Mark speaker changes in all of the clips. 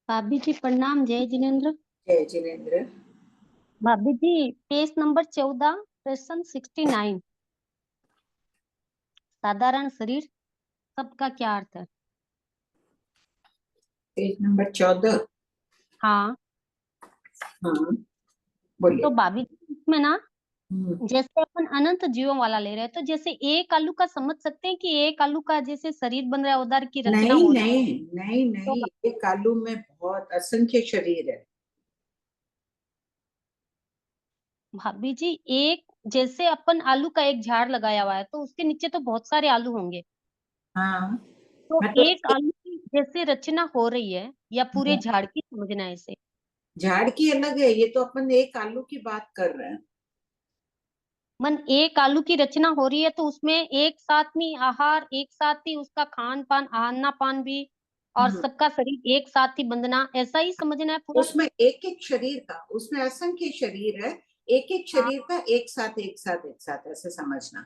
Speaker 1: भाभी जी प्रणाम। जय जिनेन्द्र।
Speaker 2: जय जिनेन्द्र।
Speaker 1: भाभी जी पेज नंबर 14 क्वेश्चन 69 साधारण शरीर शब्द का क्या अर्थ है?
Speaker 2: Page number 14।
Speaker 1: हाँ
Speaker 2: हाँ, बोलिए।
Speaker 1: तो भाभी जी इसमें ना
Speaker 2: हम्म,
Speaker 1: जैसे अपन अनंत जीवों वाला ले रहे हैं तो जैसे एक आलू का समझ सकते हैं कि एक आलू का जैसे शरीर बन रहा है उधर की रचना
Speaker 2: नहीं
Speaker 1: हो रही
Speaker 2: नहीं नहीं
Speaker 1: है तो
Speaker 2: नहीं, ये कालू में बहुत असंख्य शरीर है।
Speaker 1: भाभी जी एक जैसे अपन आलू का एक झाड़ लगाया हुआ है तो उसके नीचे तो बहुत सारे आलू होंगे।
Speaker 2: हाँ,
Speaker 1: तो एक
Speaker 2: मतलब
Speaker 1: आलू की जैसे रचना हो रही है या पूरे झाड़ की समझना है इसे।
Speaker 2: झाड़ की अलग है, ये तो अपन एक आलू की बात कर रहे हैं।
Speaker 1: मन एक आलू की रचना हो रही है तो उसमें एक साथ में आहार एक साथ ही उसका खान पान आना पान भी और
Speaker 2: हम्म,
Speaker 1: सबका शरीर एक साथ ही बंधना ऐसा ही समझना है पूरा।
Speaker 2: उसमें एक एक शरीर का, उसमें असंख्य शरीर है। एक एक
Speaker 1: हाँ
Speaker 2: शरीर का एक साथ एक साथ एक साथ ऐसे समझना।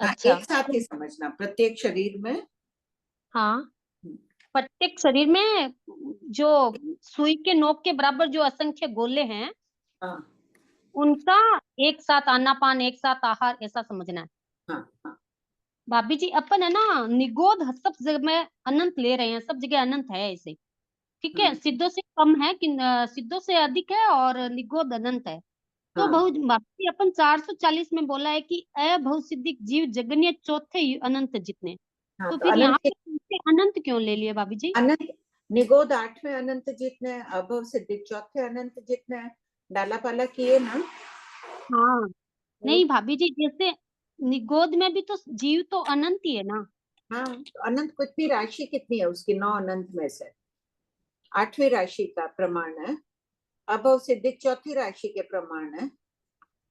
Speaker 2: हाँ,
Speaker 1: अच्छा
Speaker 2: एक साथ ही समझना प्रत्येक शरीर में।
Speaker 1: हाँ प्रत्येक शरीर में जो सुई के नोक के बराबर जो असंख्य गोले हैं
Speaker 2: हाँ
Speaker 1: उनका एक साथ आना पान एक साथ आहार ऐसा समझना है।
Speaker 2: हाँ हाँ।
Speaker 1: भाभी जी अपन है ना निगोद सब जगह में अनंत ले रहे हैं सब जगह अनंत है इसे। ठीक है
Speaker 2: हम्म,
Speaker 1: सिद्धों से कम है कि सिद्धों से अधिक है और निगोद अनंत है। तो
Speaker 2: हाँ
Speaker 1: भाभी अपन 440 में बोला है कि अभव सिद्धिक जीव जगन्य चौथे अनंत जितने।
Speaker 2: हाँ,
Speaker 1: तो
Speaker 2: तो
Speaker 1: फिर यहाँ
Speaker 2: अनंत।
Speaker 1: पे इनसे अनंत क्यों ले लिए भाभी जी?
Speaker 2: अनंत निगोद आठवें अनंत जितने हैं, अभव सिद्धि चौथे अनंत जितने हैं। डाला पाला किए ना।
Speaker 1: हाँ
Speaker 2: ये
Speaker 1: नहीं भाभी जी जैसे निगोद में भी तो जीव तो अनंत ही है ना।
Speaker 2: हाँ, तो अनंत कितनी राशि कितनी है उसकी, 9 अनंत में से आठवीं राशि का प्रमाण है। अभव सिद्धि चौथी राशि के प्रमाण है।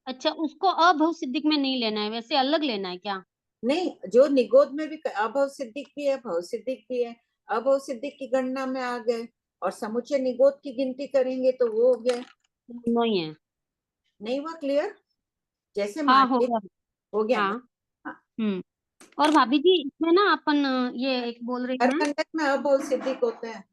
Speaker 1: अच्छा उसको अभव सिद्धिक में नहीं लेना है वैसे अलग लेना है क्या?
Speaker 2: नहीं, जो निगोद में भी अभव सिद्धिक भी है, भव सिद्धिक भी है। अभव सिद्धिक की गणना में आ गए और समुचे निगोद की गिनती करेंगे तो वो हो गया।
Speaker 1: दोनों ही है।
Speaker 2: नहीं हुआ क्लियर? जैसे
Speaker 1: हाँ हो
Speaker 2: मानिए,
Speaker 1: गया।
Speaker 2: हो गया
Speaker 1: हाँ
Speaker 2: ना। हाँ,
Speaker 1: हम्म। और भाभी जी इसमें ना अपन ये एक बोल रहे
Speaker 2: हर
Speaker 1: हैं।
Speaker 2: कंडक में अभव सिद्धिक होते हैं।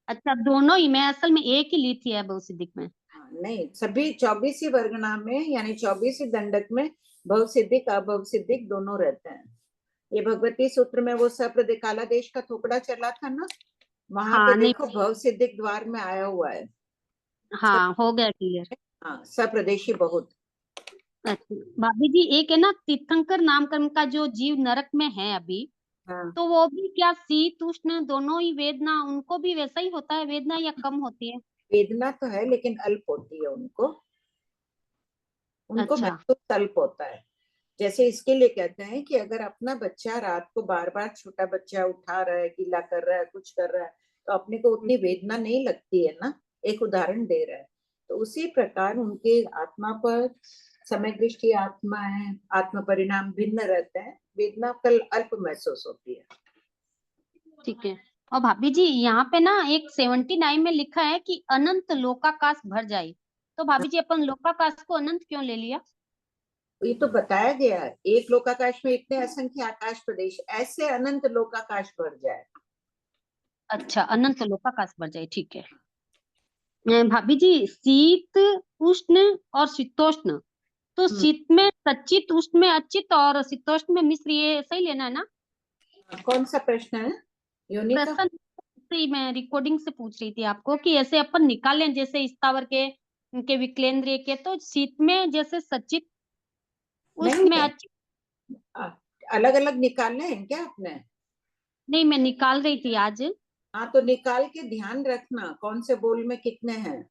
Speaker 1: अच्छा दोनों ही मैं असल में एक ही ली थी अभव सिद्धिक में।
Speaker 2: हाँ, नहीं, सभी 24 वर्गना में यानी 24 दंडक में भव सिद्धिक अभव सिद्धिक दोनों रहते हैं। ये भगवती सूत्र में वो सप्रदिकाला देश का थोकड़ा चला था ना, वहां पे
Speaker 1: हाँ नहीं
Speaker 2: देखो भव सिद्धिक द्वार में आया हुआ है।
Speaker 1: हाँ हो गया क्लियर।
Speaker 2: हाँ, सप्रदेशी बहुत।
Speaker 1: अच्छा भाभी जी एक है ना तीर्थंकर नामकरण का जो जीव नरक में है अभी
Speaker 2: हाँ,
Speaker 1: तो वो भी क्या शीत उष्ण दोनों ही वेदना उनको भी वैसा ही होता है वेदना या कम होती है?
Speaker 2: वेदना तो है लेकिन अल्प होती है उनको। उनको
Speaker 1: अच्छा
Speaker 2: महसूस अल्प होता है। जैसे इसके लिए कहते हैं कि अगर अपना बच्चा रात को बार बार, छोटा बच्चा उठा रहा है, गीला कर रहा है, कुछ कर रहा है, तो अपने को उतनी वेदना नहीं लगती है ना। एक उदाहरण दे रहा है। तो उसी प्रकार उनके आत्मा पर समय दृष्टि आत्मा है, आत्म परिणाम भिन्न रहते हैं, वेदना कल अल्प महसूस होती है।
Speaker 1: ठीक है। और भाभी जी यहाँ पे ना एक 79 में लिखा है कि अनंत लोकाकाश भर जाए। तो भाभी जी अपन लोकाकाश को अनंत क्यों ले लिया?
Speaker 2: ये तो बताया गया है, एक लोकाकाश में इतने असंख्य आकाश प्रदेश, ऐसे अनंत लोकाकाश भर जाए।
Speaker 1: अच्छा अनंत लोकाकाश भर जाए ठीक है। भाभी जी शीत उष्ण और शीतोष्ण तो
Speaker 2: हम्म,
Speaker 1: शीत में सच्चित उष्ण में अचित और शीतोष्ण में मिश्र ये सही लेना है ना?
Speaker 2: कौन सा प्रश्न है योनि का?
Speaker 1: प्रश्न से ही मैं रिकॉर्डिंग से पूछ रही थी आपको कि ऐसे अपन निकालें जैसे स्थावर के उनके विकलेंद्रिय के तो शीत में जैसे सचित
Speaker 2: नहीं
Speaker 1: उष्ण में
Speaker 2: है,
Speaker 1: अचित।
Speaker 2: अलग अलग निकालने हैं क्या आपने?
Speaker 1: नहीं मैं निकाल रही थी आज।
Speaker 2: हाँ, तो निकाल के ध्यान रखना कौन से बोल में कितने हैं,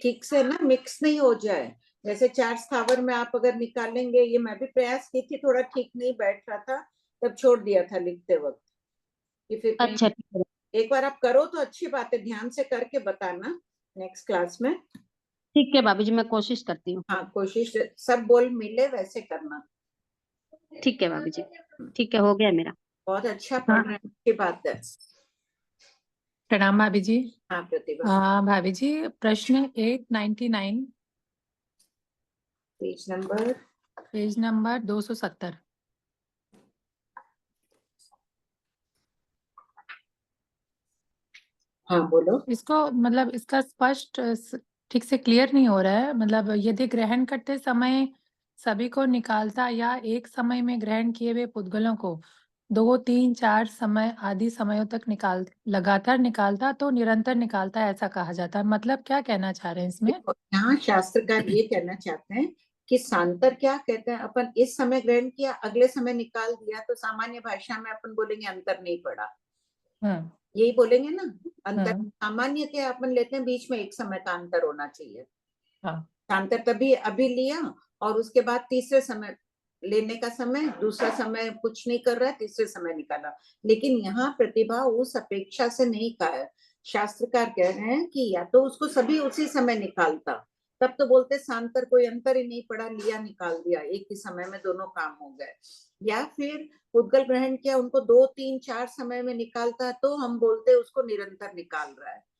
Speaker 2: ठीक से ना मिक्स नहीं हो जाए। जैसे चार स्थावर में आप अगर निकालेंगे, ये मैं भी प्रयास की थी, थोड़ा ठीक नहीं बैठ रहा था, तब छोड़ दिया था लिखते वक्त कि फिर कहीं।
Speaker 1: अच्छा ठीक है।
Speaker 2: एक बार आप करो तो अच्छी बात है, ध्यान से करके बताना नेक्स्ट क्लास में।
Speaker 1: ठीक है भाभी जी मैं कोशिश करती हूँ।
Speaker 2: हाँ, कोशिश सब बोल मिले वैसे करना।
Speaker 1: ठीक है भाभी जी। ठीक है हो गया मेरा।
Speaker 2: बहुत अच्छा पढ़
Speaker 3: हाँ
Speaker 2: रहे हैं, अच्छी बात है।
Speaker 3: प्रणाम भाभी जी।
Speaker 2: हाँ प्रतिभा।
Speaker 3: भाभी जी प्रश्न 899
Speaker 2: पेज नंबर
Speaker 3: पेज नंबर 270।
Speaker 2: हाँ बोलो।
Speaker 3: इसको मतलब इसका स्पष्ट ठीक से क्लियर नहीं हो रहा है। मतलब यदि ग्रहण करते समय सभी को निकालता या एक समय में ग्रहण किए हुए पुद्गलों को 2, 3, 4 समय आदि समयों तक लगातार निकालता तो निरंतर निकालता, ऐसा कहा जाता है। मतलब क्या कहना चाह रहे हैं इसमें?
Speaker 2: देखो, यहाँ शास्त्रकार ये कहना चाहते हैं कि सांतर क्या कहते हैं, अपन इस समय ग्रहण किया अगले समय निकाल दिया, तो सामान्य भाषा में अपन बोलेंगे अंतर नहीं पड़ा,
Speaker 3: हम्म
Speaker 2: यही बोलेंगे ना। अंतर
Speaker 3: हम्म
Speaker 2: सामान्य क्या अपन लेते हैं, बीच में एक समय का अंतर होना चाहिए।
Speaker 3: हाँ
Speaker 2: सांतर तभी अभी लिया और उसके बाद तीसरे समय लेने का समय, दूसरा समय कुछ नहीं कर रहा है, तीसरे समय निकाला। लेकिन यहाँ प्रतिभा उस अपेक्षा से नहीं कहा है। शास्त्रकार कह रहे हैं कि या तो उसको सभी उसी समय निकालता, तब तो बोलते सांतर कोई अंतर ही नहीं पड़ा, लिया निकाल दिया, एक ही समय में दोनों काम हो गए। या फिर उद्गल ग्रहण किया, उनको 2, 3, 4 समय में निकालता, तो हम बोलते उसको निरंतर निकाल रहा है।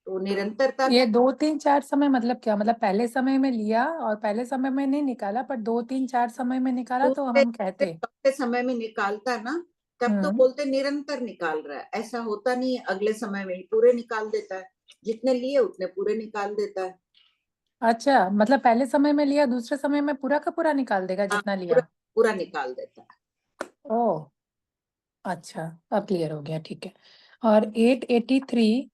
Speaker 2: तो निरंतरता
Speaker 3: ये
Speaker 2: का
Speaker 3: 2, 3, 4 समय मतलब क्या? मतलब पहले समय में लिया और पहले समय में नहीं निकाला, पर 2, 3, 4 समय में निकाला तो
Speaker 2: दूसरे
Speaker 3: हम कहते।
Speaker 2: चौथे समय में निकालता ना, तब तो
Speaker 3: हम्म
Speaker 2: बोलते निरंतर निकाल रहा है। ऐसा होता नहीं है, अगले समय में ही पूरे निकाल देता है, जितने लिए उतने पूरे निकाल देता है।
Speaker 3: अच्छा, मतलब पहले समय में लिया दूसरे समय में पूरा का पूरा निकाल देगा
Speaker 2: हाँ,
Speaker 3: जितना
Speaker 2: पूरा
Speaker 3: लिया।
Speaker 2: पूरा निकाल देता है।
Speaker 3: ओह, अच्छा, अब क्लियर हो गया, ठीक है। और 883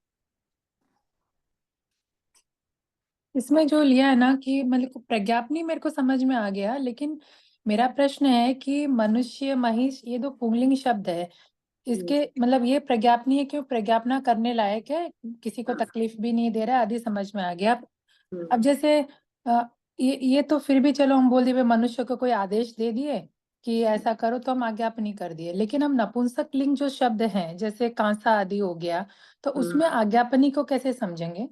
Speaker 3: इसमें जो लिया है ना कि मतलब प्रज्ञापनी मेरे को समझ में आ गया, लेकिन मेरा प्रश्न है कि मनुष्य, महिष, ये दो पुंगलिंग शब्द है,
Speaker 2: हम्म,
Speaker 3: इसके मतलब ये प्रज्ञापनीय है, क्यों प्रज्ञापना करने लायक है, किसी को
Speaker 2: हाँ,
Speaker 3: तकलीफ भी नहीं दे रहा है आदि, समझ में आ गया। अब
Speaker 2: हम्म,
Speaker 3: जैसे ये तो फिर भी चलो हम बोल दिए मनुष्य को कोई आदेश दे दिए कि ऐसा करो, तो हम आज्ञापनी कर दिए। लेकिन हम नपुंसक लिंग जो शब्द हैं जैसे कांसा आदि हो गया, तो
Speaker 2: हम्म।
Speaker 3: उसमें आज्ञापनी को कैसे समझेंगे?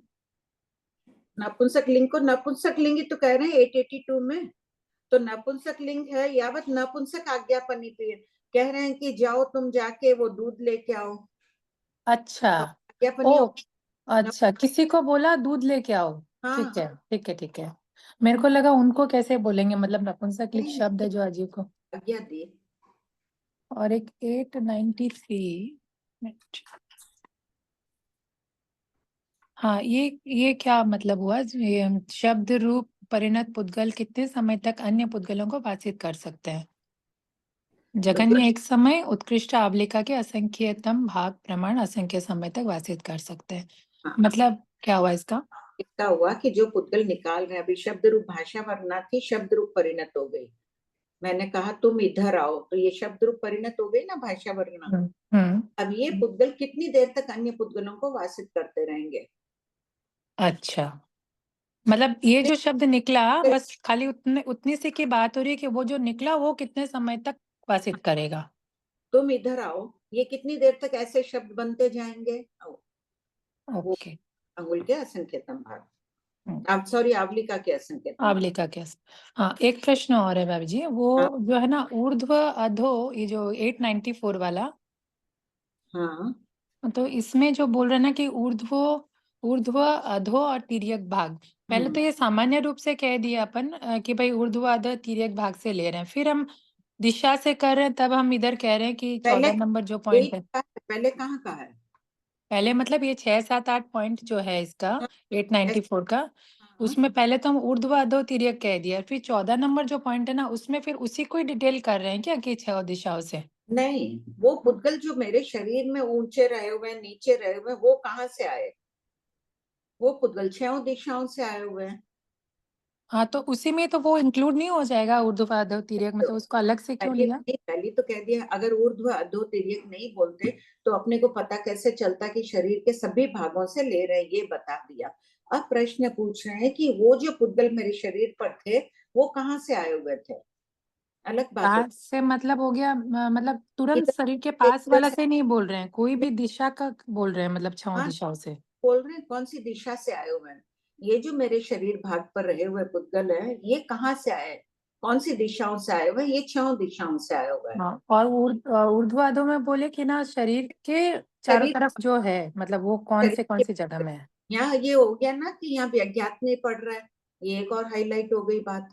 Speaker 2: नपुंसक लिंग को नपुंसक लिंग ही तो कह रहे हैं 882 में। तो नपुंसक लिंग है, यावत नपुंसक आज्ञापनी पे कह रहे हैं कि जाओ तुम जाके वो दूध लेके आओ।
Speaker 3: अच्छा,
Speaker 2: तो आज्ञापनी
Speaker 3: ओ,
Speaker 2: होगी न,
Speaker 3: अच्छा, किसी को बोला दूध लेके आओ।
Speaker 2: हाँ।
Speaker 3: ठीक है, ठीक है, ठीक है। मेरे को लगा उनको कैसे बोलेंगे, मतलब नपुंसक लिंग
Speaker 2: नहीं,
Speaker 3: शब्द है जो अजीब को।
Speaker 2: आज्ञा दी।
Speaker 3: और एक 893, हाँ, ये क्या मतलब हुआ? ये शब्द रूप परिणत पुद्गल कितने समय तक अन्य पुद्गलों को वासित कर सकते हैं?
Speaker 2: मतलब
Speaker 3: जगन्य एक समय, उत्कृष्ट आवलिका के असंख्यतम भाग प्रमाण असंख्य समय तक वासित कर सकते हैं।
Speaker 2: हाँ,
Speaker 3: मतलब क्या हुआ इसका?
Speaker 2: इसका हुआ कि जो पुद्गल निकाल रहे हैं, अभी शब्द रूप भाषा वर्णा थी, शब्द रूप परिणत हो गई। मैंने कहा तुम इधर आओ, तो ये शब्द रूप परिणत हो गई ना भाषा वर्णा।
Speaker 3: हम्म हम्म,
Speaker 2: अब ये पुद्गल कितनी देर तक अन्य पुद्गलों को वासित करते रहेंगे?
Speaker 3: अच्छा, मतलब ये जो शब्द निकला, बस खाली उतनी सी की बात हो रही है कि वो जो निकला वो कितने समय तक वासित करेगा।
Speaker 2: तुम इधर आओ, ये कितनी देर तक ऐसे शब्द बनते जाएंगे? वो
Speaker 3: ओके।
Speaker 2: अंगुल के असंख्यतम भाग,
Speaker 3: हम्म,
Speaker 2: आप सॉरी आवलिका के असंख्यतम भाग।
Speaker 3: आवलिका कैसे? हाँ, एक प्रश्न और है भाभी जी, वो
Speaker 2: हाँ,
Speaker 3: जो है ना ऊर्ध्व अधो, ये जो 894 वाला,
Speaker 2: हाँ,
Speaker 3: तो इसमें जो बोल रहे हैं ना कि ऊर्ध्व ऊर्ध्व अधो और तिर्यक भाग, पहले तो ये सामान्य रूप से कह दिया अपन कि भाई ऊर्ध्व अधो तिर्यक भाग से ले रहे हैं, फिर हम दिशा से कर रहे हैं, तब हम इधर कह रहे हैं कि
Speaker 2: पहले
Speaker 3: 14 नंबर जो
Speaker 2: यही
Speaker 3: पॉइंट है।
Speaker 2: कहा है, पहले कहाँ का है?
Speaker 3: पहले मतलब ये 6, 7, 8 पॉइंट जो है इसका
Speaker 2: हाँ,
Speaker 3: 894 का,
Speaker 2: हाँ,
Speaker 3: उसमें पहले तो हम ऊर्ध्व अधो तिर्यक कह दिया, फिर 14 नंबर जो पॉइंट है ना उसमें फिर उसी को ही डिटेल कर रहे हैं क्या कि 6 दिशाओं से?
Speaker 2: नहीं, वो पुद्गल जो मेरे शरीर में ऊंचे रहे हुए हैं, नीचे रहे हुए हैं, वो कहाँ से आए? वो पुद्गल 6 दिशाओं से आए हुए हैं।
Speaker 3: हाँ, तो उसी में तो वो इंक्लूड नहीं हो जाएगा ऊर्ध्व अधो तिर्यक,
Speaker 2: तो
Speaker 3: मतलब उसको अलग से क्यों
Speaker 2: पहले
Speaker 3: लिया?
Speaker 2: पहले तो कह दिया, अगर ऊर्ध्व अधो तिर्यक नहीं बोलते तो अपने को पता कैसे चलता कि शरीर के सभी भागों से ले रहे हैं, ये बता दिया। अब प्रश्न पूछ रहे हैं कि वो जो पुद्गल मेरे शरीर पर थे, वो कहाँ से आए हुए थे? अलग बात हो।
Speaker 3: पास से मतलब हो गया मतलब तुरंत
Speaker 2: इधर
Speaker 3: शरीर के
Speaker 2: से
Speaker 3: पास
Speaker 2: इधर
Speaker 3: वाला
Speaker 2: से
Speaker 3: से नहीं बोल रहे हैं, कोई
Speaker 2: नहीं,
Speaker 3: भी दिशा का बोल रहे हैं, मतलब 6
Speaker 2: हाँ,
Speaker 3: दिशाओं से।
Speaker 2: बोल रहे हैं कौन सी दिशा से आए हुए हैं। ये जो मेरे शरीर भाग पर रहे हुए पुद्गल है, ये कहाँ से आए? कौन सी दिशाओं से आए हुए हैं? ये 6 दिशाओं से आए हुए हैं।
Speaker 3: हाँ, और ऊर्ध्व अधो में बोले कि ना शरीर के चारों
Speaker 2: शरीर
Speaker 3: तरफ जो है, मतलब वो
Speaker 2: शरीर
Speaker 3: कौन
Speaker 2: के,
Speaker 3: सी जगह में है।
Speaker 2: यहाँ ये हो गया ना कि यहाँ व्यज्ञात नहीं पड़ रहा है, ये एक और हाईलाइट हो गई बात।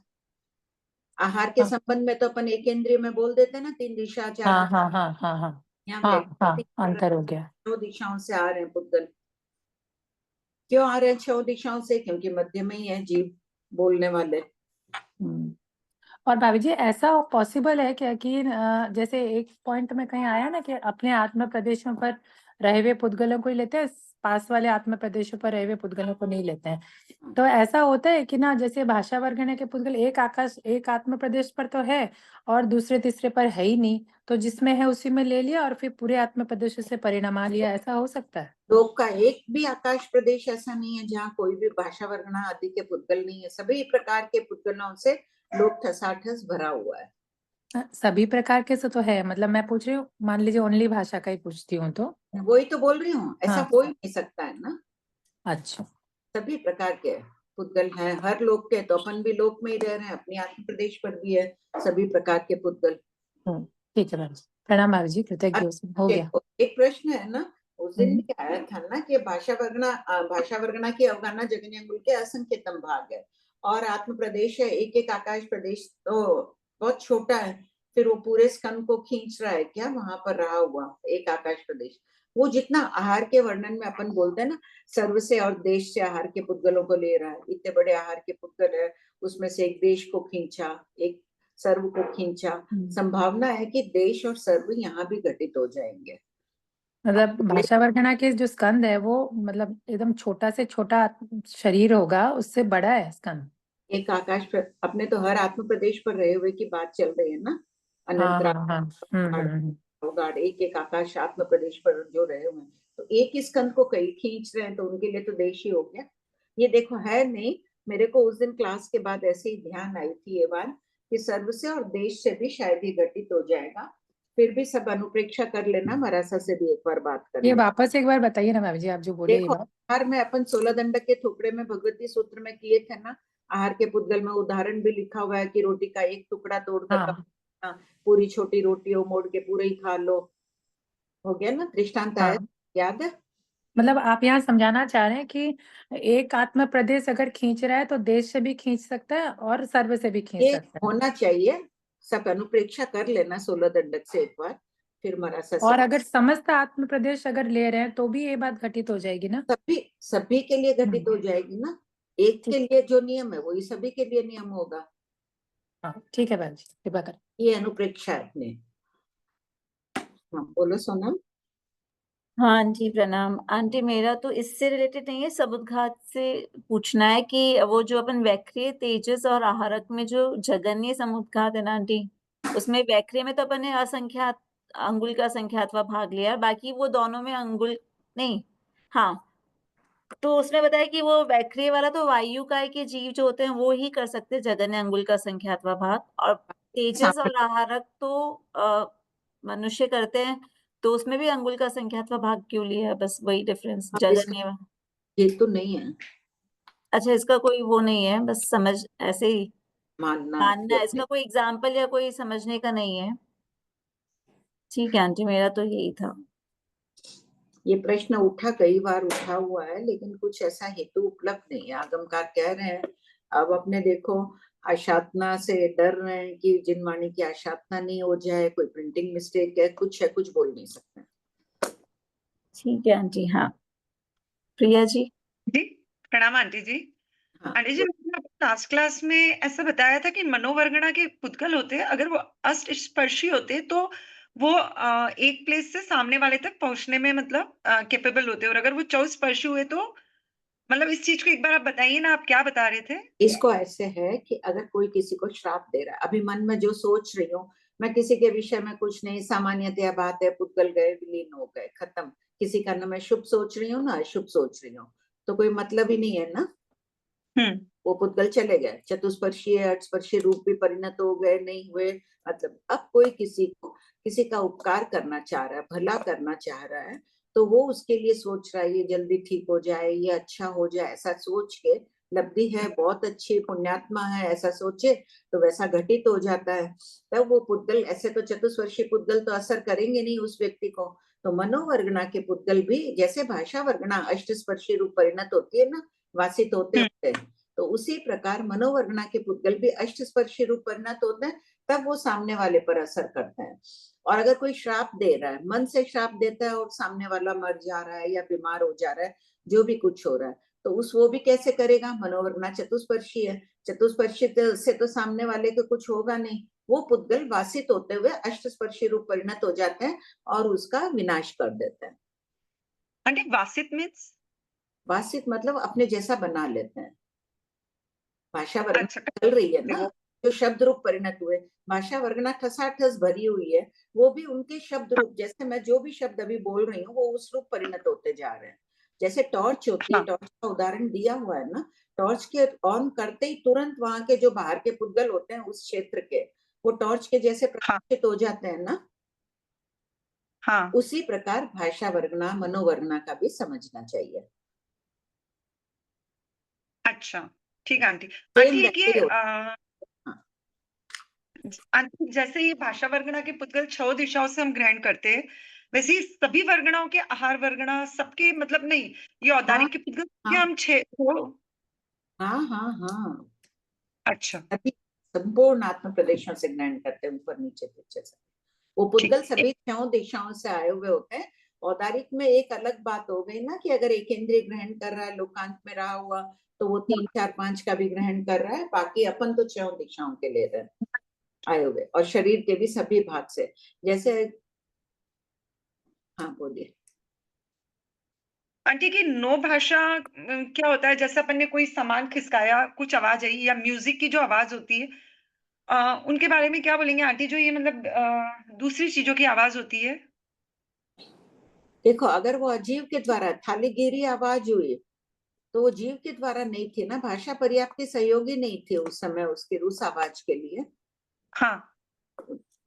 Speaker 2: आहार के
Speaker 3: हाँ
Speaker 2: संबंध में तो अपन एक इंद्रिय में बोल देते हैं ना, 3 दिशा 4
Speaker 3: हाँ
Speaker 2: दिशा।
Speaker 3: हाँ हाँ हाँ हाँ
Speaker 2: यहाँ
Speaker 3: हाँ
Speaker 2: व्यज्ञात
Speaker 3: हाँ,
Speaker 2: नहीं पड़ रहा
Speaker 3: अंतर हो
Speaker 2: है,
Speaker 3: गया।
Speaker 2: 2 दिशाओं से आ रहे हैं पुद्गल। क्यों आ रहे हैं 6 दिशाओं से? क्योंकि मध्य में ही है जीव बोलने वाले।
Speaker 3: और भाभी जी ऐसा पॉसिबल है क्या कि जैसे एक पॉइंट में कहीं आया ना कि अपने आत्म प्रदेशों पर रहे हुए पुद्गलों को ही लेते हैं, पास वाले आत्म प्रदेशों पर रहे हुए पुद्गलों को नहीं लेते हैं। तो ऐसा होता है कि ना जैसे भाषा वर्गण के पुद्गल एक आत्म प्रदेश पर तो है और दूसरे तीसरे पर है ही नहीं, तो जिसमें है उसी में ले लिया और फिर पूरे आत्म प्रदेश से परिणमा लिया, ऐसा हो सकता है?
Speaker 2: लोक का एक भी आकाश प्रदेश ऐसा नहीं है जहाँ कोई भी भाषा वर्णा आदि के पुद्गल नहीं है। सभी प्रकार के पुद्गलों से लोक ठसाठस भरा हुआ है।
Speaker 3: सभी प्रकार के से तो है, मतलब मैं पूछ रही हूँ, मान लीजिए ओनली भाषा का ही पूछती हूँ तो।
Speaker 2: वही तो बोल रही हूँ, ऐसा
Speaker 3: हाँ।
Speaker 2: हो ही नहीं सकता है ना।
Speaker 3: अच्छा।
Speaker 2: सभी प्रकार के पुद्गल हैं हर लोक के, तो अपन भी लोक में ही रह रहे हैं, अपने आत्म प्रदेश पर भी है सभी प्रकार के पुद्गल।
Speaker 3: ठीक है भाभी जी, प्रणाम भाभी जी, कृतज्ञ हो गया।
Speaker 2: एक प्रश्न है ना, उस दिन
Speaker 3: हम्म।
Speaker 2: भी आया था ना कि भाषा वर्गना की अवगाहना जगन्य के असंख्यतम भाग है और आत्म प्रदेश है एक एक आकाश प्रदेश तो बहुत छोटा है, फिर वो पूरे स्कंद को खींच रहा है क्या वहां पर रहा हुआ एक आकाश प्रदेश। वो जितना आहार के वर्णन में अपन बोलते हैं ना, सर्व से और देश से आहार के पुद्गलों को ले रहा है, इतने बड़े आहार के पुद्गल है, उसमें से एक देश को खींचा, एक सर्व को खींचा। संभावना है कि देश और सर्व यहाँ भी घटित हो जाएंगे।
Speaker 3: मतलब भाषा वर्गना के जो स्कंद है वो मतलब एकदम छोटा से छोटा शरीर होगा, उससे बड़ा है स्कंद।
Speaker 2: एक आकाश पर अपने तो हर आत्म प्रदेश पर रहे हुए की बात चल रही है ना,
Speaker 3: हाँ
Speaker 2: अनंत
Speaker 3: हाँ हाँ।
Speaker 2: गाड़ एक एक आकाश आत्म प्रदेश पर जो रहे हुए हैं, तो एक ही स्कंद को कई खींच रहे हैं, तो उनके लिए तो देश ही हो गया। ये देखो है नहीं, मेरे को उस दिन क्लास के बाद ऐसे ही ध्यान आई थी ये बात कि सर्व से और देश से भी शायद ही घटित हो जाएगा। फिर भी सब अनुप्रेक्षा कर लेना, मरासा से भी एक बार बात कर
Speaker 3: ये
Speaker 2: लेना।
Speaker 3: वापस एक बार बताइए ना भाभी जी, आप जो बोले ये
Speaker 2: देखो
Speaker 3: बात।
Speaker 2: आहार में अपन 16 दंडक के टुकड़े में भगवती सूत्र में किए थे ना, आहार के पुद्गल में उदाहरण भी लिखा हुआ है कि रोटी का एक टुकड़ा तोड़कर
Speaker 3: हाँ
Speaker 2: पूरी छोटी रोटियों मोड़ के पूरे ही खा लो, हो गया ना दृष्टांत आया,
Speaker 3: हाँ।
Speaker 2: याद है?
Speaker 3: मतलब आप यहाँ समझाना चाह रहे हैं कि एक आत्म प्रदेश अगर खींच रहा है तो देश से भी खींच सकता है और सर्व से भी खींच
Speaker 2: ये
Speaker 3: सकता है।
Speaker 2: होना चाहिए, सब अनुप्रेक्षा कर लेना 16 दंडक से एक बार, फिर मरासा से।
Speaker 3: और अगर समस्त आत्म प्रदेश अगर ले रहे हैं तो भी ये बात घटित हो जाएगी ना?
Speaker 2: सभी सभी के लिए घटित हो जाएगी ना, एक के
Speaker 3: ठीक।
Speaker 2: लिए जो नियम है वही सभी के लिए नियम होगा।
Speaker 3: हाँ ठीक है भाभी जी, कृपा कर।
Speaker 2: ये अनुप्रेक्षा है अपने। हाँ बोलो सोनम।
Speaker 4: हाँ जी प्रणाम आंटी। मेरा तो इससे रिलेटेड नहीं है, समुद्घात से पूछना है कि वो जो अपन वैक्रिय तेजस और आहारक में जो जगन्य समुद्घात है ना आंटी, उसमें वैक्रिय में तो अपन ने असंख्यात अंगुल का संख्यातवा भाग लिया, बाकी वो दोनों में अंगुल नहीं। हाँ, तो उसमें बताया कि वो वैक्रिय वाला तो वायु काय के जीव जो होते हैं वो ही कर सकते हैं जगन्य अंगुल का संख्यातवा भाग, और तेजस और आहारक तो मनुष्य करते हैं, तो उसमें भी अंगुल का संख्यात्वा भाग क्यों लिया है? बस वही डिफरेंस जगन्य।
Speaker 2: ये तो नहीं है
Speaker 4: अच्छा, इसका कोई वो नहीं है, बस समझ ऐसे ही
Speaker 2: मानना
Speaker 4: मानना है,
Speaker 2: अपने।
Speaker 4: इसका कोई एग्जाम्पल या कोई समझने का नहीं है। ठीक है आंटी, मेरा तो यही था।
Speaker 2: ये प्रश्न उठा, कई बार उठा हुआ है, लेकिन कुछ ऐसा हेतु उपलब्ध नहीं है। आगमकार कह रहे हैं, अब अपने देखो आशातना से डर रहे हैं कि जिनवाणी की आशातना नहीं हो जाए, कोई प्रिंटिंग मिस्टेक है, कुछ बोल नहीं सकते।
Speaker 4: ठीक है आंटी। हाँ प्रिया जी।
Speaker 5: जी प्रणाम आंटी जी।
Speaker 2: हाँ
Speaker 5: आंटी जी, लास्ट क्लास में ऐसा बताया था कि मनोवर्गणा के पुद्गल होते हैं, अगर वो अष्ट स्पर्शी होते हैं तो वो एक प्लेस से सामने वाले तक पहुंचने में मतलब कैपेबल होते हैं, और अगर वो चौस्पर्शी हुए तो मतलब इस चीज को एक बार आप बताइए ना, आप क्या बता रहे थे?
Speaker 2: इसको ऐसे है कि अगर कोई किसी को श्राप दे रहा है, अभी मन में जो सोच रही हूँ मैं किसी के विषय में कुछ नहीं, सामान्यतया बात है, पुद्गल गए विलीन हो गए खत्म, किसी का न मैं शुभ सोच रही हूँ ना अशुभ सोच रही हूँ, तो कोई मतलब ही नहीं है ना। वो पुद्गल चले गए, चतुस्पर्शीय अठस्पर्शीय रूप भी परिणत हो गए, नहीं हुए, मतलब अब कोई किसी का उपकार करना चाह रहा है, भला करना चाह रहा है, तो वो उसके लिए सोच रहा है ये जल्दी ठीक हो जाए, ये अच्छा हो जाए, ऐसा सोच के लब्धि है बहुत अच्छी पुण्यात्मा है ऐसा सोचे तो वैसा घटित हो जाता है। तब वो पुद्गल, ऐसे तो चतुस्पर्शी पुद्गल तो असर करेंगे नहीं उस व्यक्ति को, तो मनोवर्गना के पुद्गल भी जैसे भाषा वर्गना अष्टस्पर्शी रूप परिणत होती है ना, वासित होते होते, तो उसी प्रकार मनोवर्गना के पुद्गल भी अष्टस्पर्शी रूप परिणत होते हैं, तब वो सामने वाले पर असर करते हैं। और अगर कोई श्राप दे रहा है, मन से श्राप देता है और सामने वाला मर जा रहा है या बीमार हो जा रहा है, जो भी कुछ हो रहा है, तो वो भी कैसे करेगा? मनोवर्गणा चतुष्पर्शी है, चतुष्पर्शी से तो सामने वाले को कुछ होगा नहीं, वो पुद्गल वासित होते हुए अष्टस्पर्शी रूप परिणत हो जाते हैं और उसका विनाश कर देते हैं।
Speaker 5: Aunty वासित means?
Speaker 2: वासित मतलब अपने जैसा बना लेते हैं। भाषा वर्गना
Speaker 5: अच्छा,
Speaker 2: चल रही है ना,
Speaker 5: वो
Speaker 2: जो शब्द रूप परिणत हुए, भाषा वर्गना ठसाठस भरी हुई है, वो भी उनके शब्द रूप, जैसे मैं जो भी शब्द अभी बोल रही हूँ वो उस रूप परिणत होते जा रहे हैं। जैसे टॉर्च होती है,
Speaker 5: हाँ,
Speaker 2: टॉर्च का उदाहरण दिया हुआ है ना, टॉर्च के ऑन करते ही तुरंत वहां के जो बाहर के पुद्गल होते हैं उस क्षेत्र के, वो टॉर्च के जैसे
Speaker 5: हाँ,
Speaker 2: प्रकाशित हो जाते हैं ना,
Speaker 5: हाँ,
Speaker 2: उसी प्रकार भाषा वर्गना मनोवर्गना का भी समझना चाहिए।
Speaker 5: अच्छा, ठीक है आंटी।
Speaker 2: सेम
Speaker 5: आंटी एक
Speaker 2: वैसे
Speaker 5: ये
Speaker 2: ही होता है।
Speaker 5: आंटी जैसे ये भाषा वर्गना के पुद्गल 6 दिशाओं से हम ग्रहण करते हैं, वैसे ही सभी वर्गणाओं के आहार वर्गणा सबके मतलब नहीं, ये
Speaker 2: हाँ
Speaker 5: औदारिक के पुद्गल के
Speaker 2: हाँ
Speaker 5: हम 6
Speaker 2: हाँ हाँ हाँ,
Speaker 5: अच्छा,
Speaker 2: सभी संपूर्ण आत्म प्रदेशों से ग्रहण करते हैं, ऊपर नीचे पीछे से। वो पुद्गल
Speaker 5: ठीक।
Speaker 2: सभी 6 दिशाओं से आए हुए होते हैं। औदारिक में एक अलग बात हो गई ना कि अगर एक इंद्रिय ग्रहण कर रहा है, लोकांत में रहा हुआ, तो वो 3 4 5 का भी ग्रहण कर रहा है, बाकी अपन तो 6 दिशाओं के ले रहे हैं आए हुए, और शरीर के भी सभी भाग से। जैसे हाँ बोलिए।
Speaker 5: आंटी की नो भाषा क्या होता है? जैसे अपन ने कोई सामान खिसकाया, कुछ आवाज आई या म्यूजिक की जो आवाज होती है, उनके बारे में क्या बोलेंगे आंटी? जो ये मतलब दूसरी चीजों की आवाज होती है।
Speaker 2: देखो, अगर वो अजीव के द्वारा थाली गिरी आवाज हुई, तो वो जीव के द्वारा नहीं थी ना, भाषा पर्याप्त सहयोगी नहीं थी उस समय उसके उस आवाज के लिए।
Speaker 5: हाँ,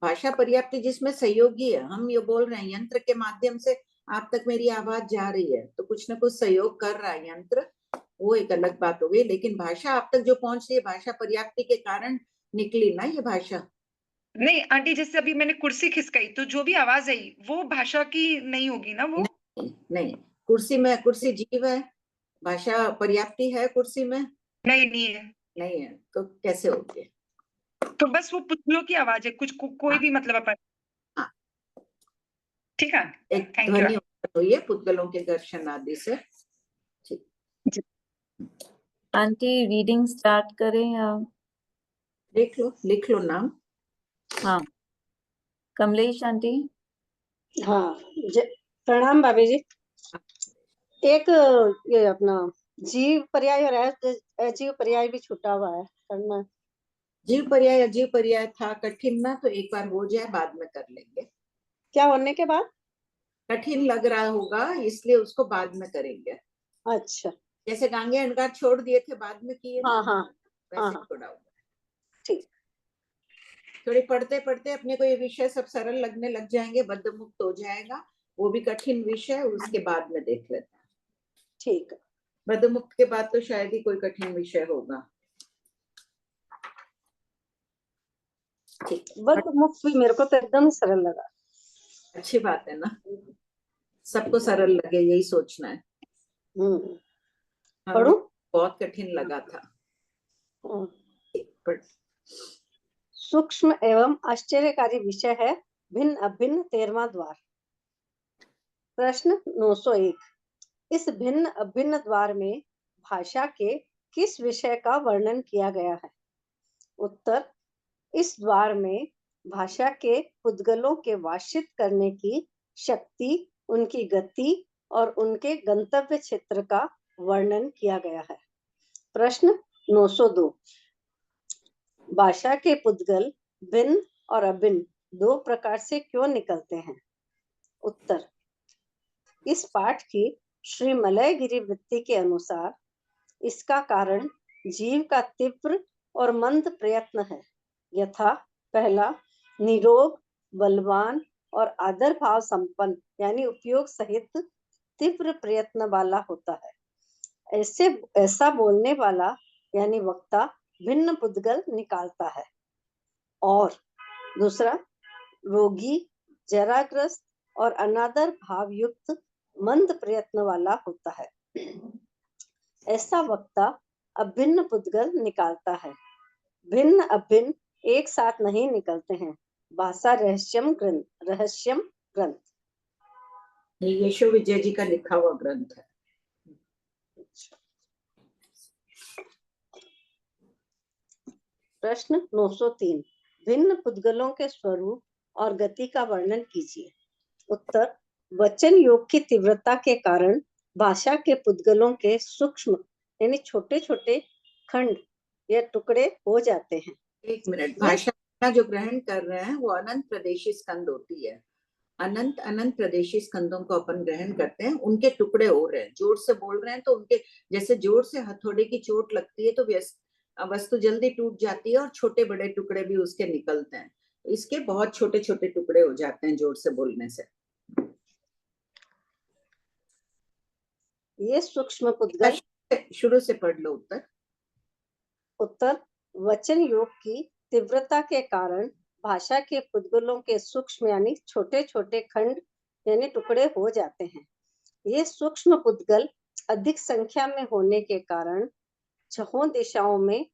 Speaker 2: भाषा पर्याप्त जिसमें सहयोगी है, हम ये बोल रहे हैं यंत्र के माध्यम से आप तक मेरी आवाज जा रही है, तो कुछ ना कुछ सहयोग कर रहा है यंत्र, वो एक अलग बात हो गई। लेकिन भाषा आप तक जो पहुंच रही है, भाषा पर्याप्ति के कारण निकली ना ये भाषा।
Speaker 5: नहीं आंटी जैसे अभी मैंने कुर्सी खिसकाई तो जो भी आवाज आई वो भाषा की नहीं होगी ना वो?
Speaker 2: नहीं नहीं, कुर्सी में, कुर्सी जीव है, भाषा पर्याप्ति है कुर्सी में?
Speaker 5: नहीं, नहीं है।
Speaker 2: नहीं है, तो कैसे होगी?
Speaker 5: तो बस वो पुतलों की आवाज है, कुछ कोई
Speaker 2: हाँ
Speaker 5: भी मतलब अपन।
Speaker 2: हाँ,
Speaker 5: ठीक है,
Speaker 2: एक
Speaker 5: थैंक यू।
Speaker 2: ध्वनि उत्पन्न हुई है पुद्गलों के घर्षण आदि से। ठीक,
Speaker 4: आंटी रीडिंग स्टार्ट करें या?
Speaker 2: देख लो, लिख लो नाम।
Speaker 4: हाँ, कमलेश आंटी।
Speaker 6: हाँ, प्रणाम भाभी जी। एक ये अपना जीव पर्याय और अजीव पर्याय भी छूटा हुआ है करना।
Speaker 2: जीव पर्याय अजीव पर्याय था कठिन ना, तो एक बार हो जाए, बाद में कर लेंगे।
Speaker 6: क्या होने के बाद?
Speaker 2: कठिन लग रहा होगा इसलिए उसको बाद में करेंगे।
Speaker 6: अच्छा,
Speaker 2: जैसे गांगे अणकार छोड़ दिए थे, बाद में किए ना,
Speaker 6: हाँ हाँ हाँ
Speaker 2: वैसे
Speaker 6: हाँ,
Speaker 2: छोड़ा होगा।
Speaker 6: ठीक।
Speaker 2: थोड़ी पढ़ते पढ़ते अपने को ये विषय सब सरल लगने लग जाएंगे, बद्ध मुक्त हो जाएगा। वो भी कठिन विषय उसके बाद में देख लेते हैं।
Speaker 6: ठीक है,
Speaker 2: बद्ध मुक्त के बाद तो शायद ही कोई कठिन विषय होगा। ठीक,
Speaker 6: बद्ध मुक्त भी मेरे को तो एकदम सरल लगा।
Speaker 2: अच्छी बात है ना, सबको सरल लगे यही सोचना है। हम
Speaker 6: पढ़ूं?
Speaker 2: बहुत कठिन लगा था। पर
Speaker 6: सूक्ष्म एवं आश्चर्यकारी विषय है भिन्न अभिन्न 13वां द्वार। प्रश्न 901। इस भिन्न अभिन्न द्वार में भाषा के किस विषय का वर्णन किया गया है? उत्तर, इस द्वार में भाषा के पुद्गलों के वाशित करने की शक्ति, उनकी गति और उनके गंतव्य क्षेत्र का वर्णन किया गया है। प्रश्न 902। भाषा के पुद्गल भिन्न और अभिन्न दो प्रकार से क्यों निकलते हैं? उत्तर, इस पाठ की श्री मलयगिरी वृत्ति के अनुसार इसका कारण जीव का तीव्र और मंद प्रयत्न है। यथा पहला, निरोग, बलवान और आदर भाव संपन्न यानी उपयोग सहित तीव्र प्रयत्न वाला होता है। ऐसा बोलने वाला यानी वक्ता भिन्न पुद्गल निकालता है। और दूसरा, रोगी, जराग्रस्त और अनादर भाव युक्त मंद प्रयत्न वाला होता है। ऐसा वक्ता अभिन्न पुद्गल निकालता है। भिन्न अभिन्न एक साथ नहीं निकलते हैं। भाषा रहस्यम ग्रंथ
Speaker 2: ये यशो विजय जी का लिखा हुआ ग्रंथ है।
Speaker 6: प्रश्न 903 भिन्न पुद्गलों के स्वरूप और गति का वर्णन कीजिए। उत्तर वचन योग की तीव्रता के कारण भाषा के पुद्गलों के सूक्ष्म यानी छोटे छोटे खंड या टुकड़े हो जाते हैं।
Speaker 2: एक मिनट, भाषा का जो ग्रहण कर रहे हैं वो अनंत प्रदेशी स्कंद होती है। अनंत अनंत प्रदेशी स्कंदों को अपन ग्रहण करते हैं, उनके टुकड़े हो रहे हैं, जोर से बोल रहे हैं तो उनके जैसे जोर से हथौड़े की चोट लगती है तो वस्तु जल्दी टूट जाती है और छोटे बड़े टुकड़े भी उसके निकलते हैं। इसके बहुत छोटे छोटे टुकड़े हो जाते हैं जोर से बोलने से।
Speaker 6: ये सूक्ष्म पुद्गल
Speaker 2: शुरू से पढ़ लो उत्तर।
Speaker 6: उत्तर वचन योग की तीव्रता के कारण भाषा के पुद्गलों के सूक्ष्म यानी छोटे छोटे खंड यानी टुकड़े हो जाते हैं। ये सूक्ष्म पुद्गल अधिक संख्या में होने के कारण छहों दिशाओं में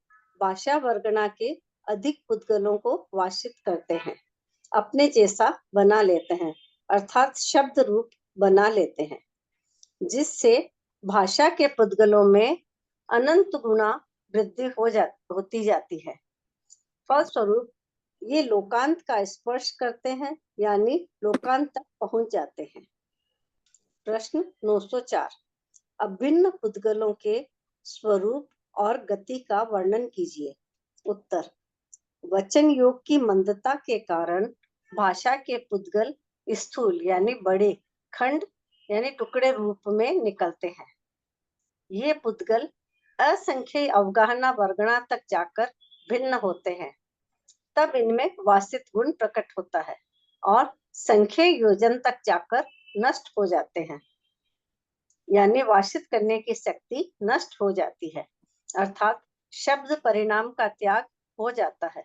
Speaker 6: भाषा वर्गणा के अधिक पुद्गलों को वासित करते हैं, अपने जैसा बना लेते हैं, अर्थात शब्द रूप बना लेते हैं, जिससे भाषा के पुद्गलों में अनंत गुना वृद्धि होती जाती है। फलस्वरूप ये लोकांत का स्पर्श करते हैं यानी लोकांत तक पहुंच जाते हैं। प्रश्न 904 अभिन्न पुद्गलों के स्वरूप और गति का वर्णन कीजिए। उत्तर वचन योग की मंदता के कारण भाषा के पुद्गल स्थूल यानी बड़े खंड यानी टुकड़े रूप में निकलते हैं। ये पुद्गल असंख्य अवगाहना वर्गणा तक जाकर भिन्न होते हैं, तब इनमें वासित गुण प्रकट होता है और संख्य योजन तक जाकर नष्ट हो जाते हैं, यानी वासित करने की शक्ति नष्ट हो जाती है, अर्थात शब्द परिणाम का त्याग हो जाता है,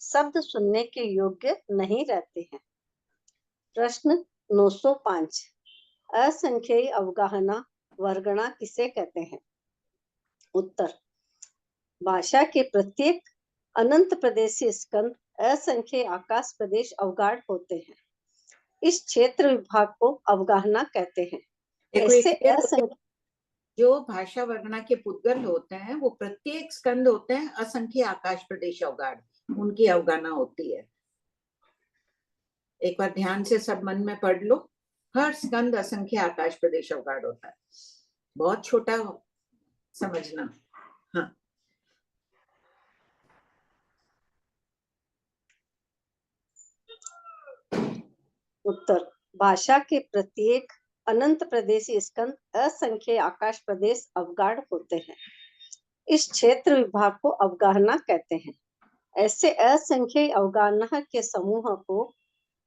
Speaker 6: शब्द सुनने के योग्य नहीं रहते हैं। प्रश्न 905 असंख्ययी अवगाहना वर्गणा किसे कहते हैं? उत्तर भाषा के प्रत्येक अनंत प्रदेशी स्कंद असंख्य आकाश प्रदेश अवगाढ़ होते हैं। इस क्षेत्र विभाग को अवगाहना कहते हैं। ऐसे असंख्य
Speaker 2: जो भाषा वर्गणा के पुद्गल होते हैं वो प्रत्येक स्कंद होते हैं असंख्य आकाश प्रदेश अवगाढ़, उनकी अवगाहना होती है। एक बार ध्यान से सब मन में पढ़ लो, हर स्कंद असंख्य आकाश प्रदेश अवगाढ़ होता है, बहुत छोटा समझना। हाँ,
Speaker 6: उत्तर भाषा के प्रत्येक अनंत प्रदेशी स्कंद असंख्य आकाश प्रदेश अवगाढ़ होते हैं। इस क्षेत्र विभाग को अवगाहना कहते हैं। ऐसे असंख्य अवगाहना के समूह को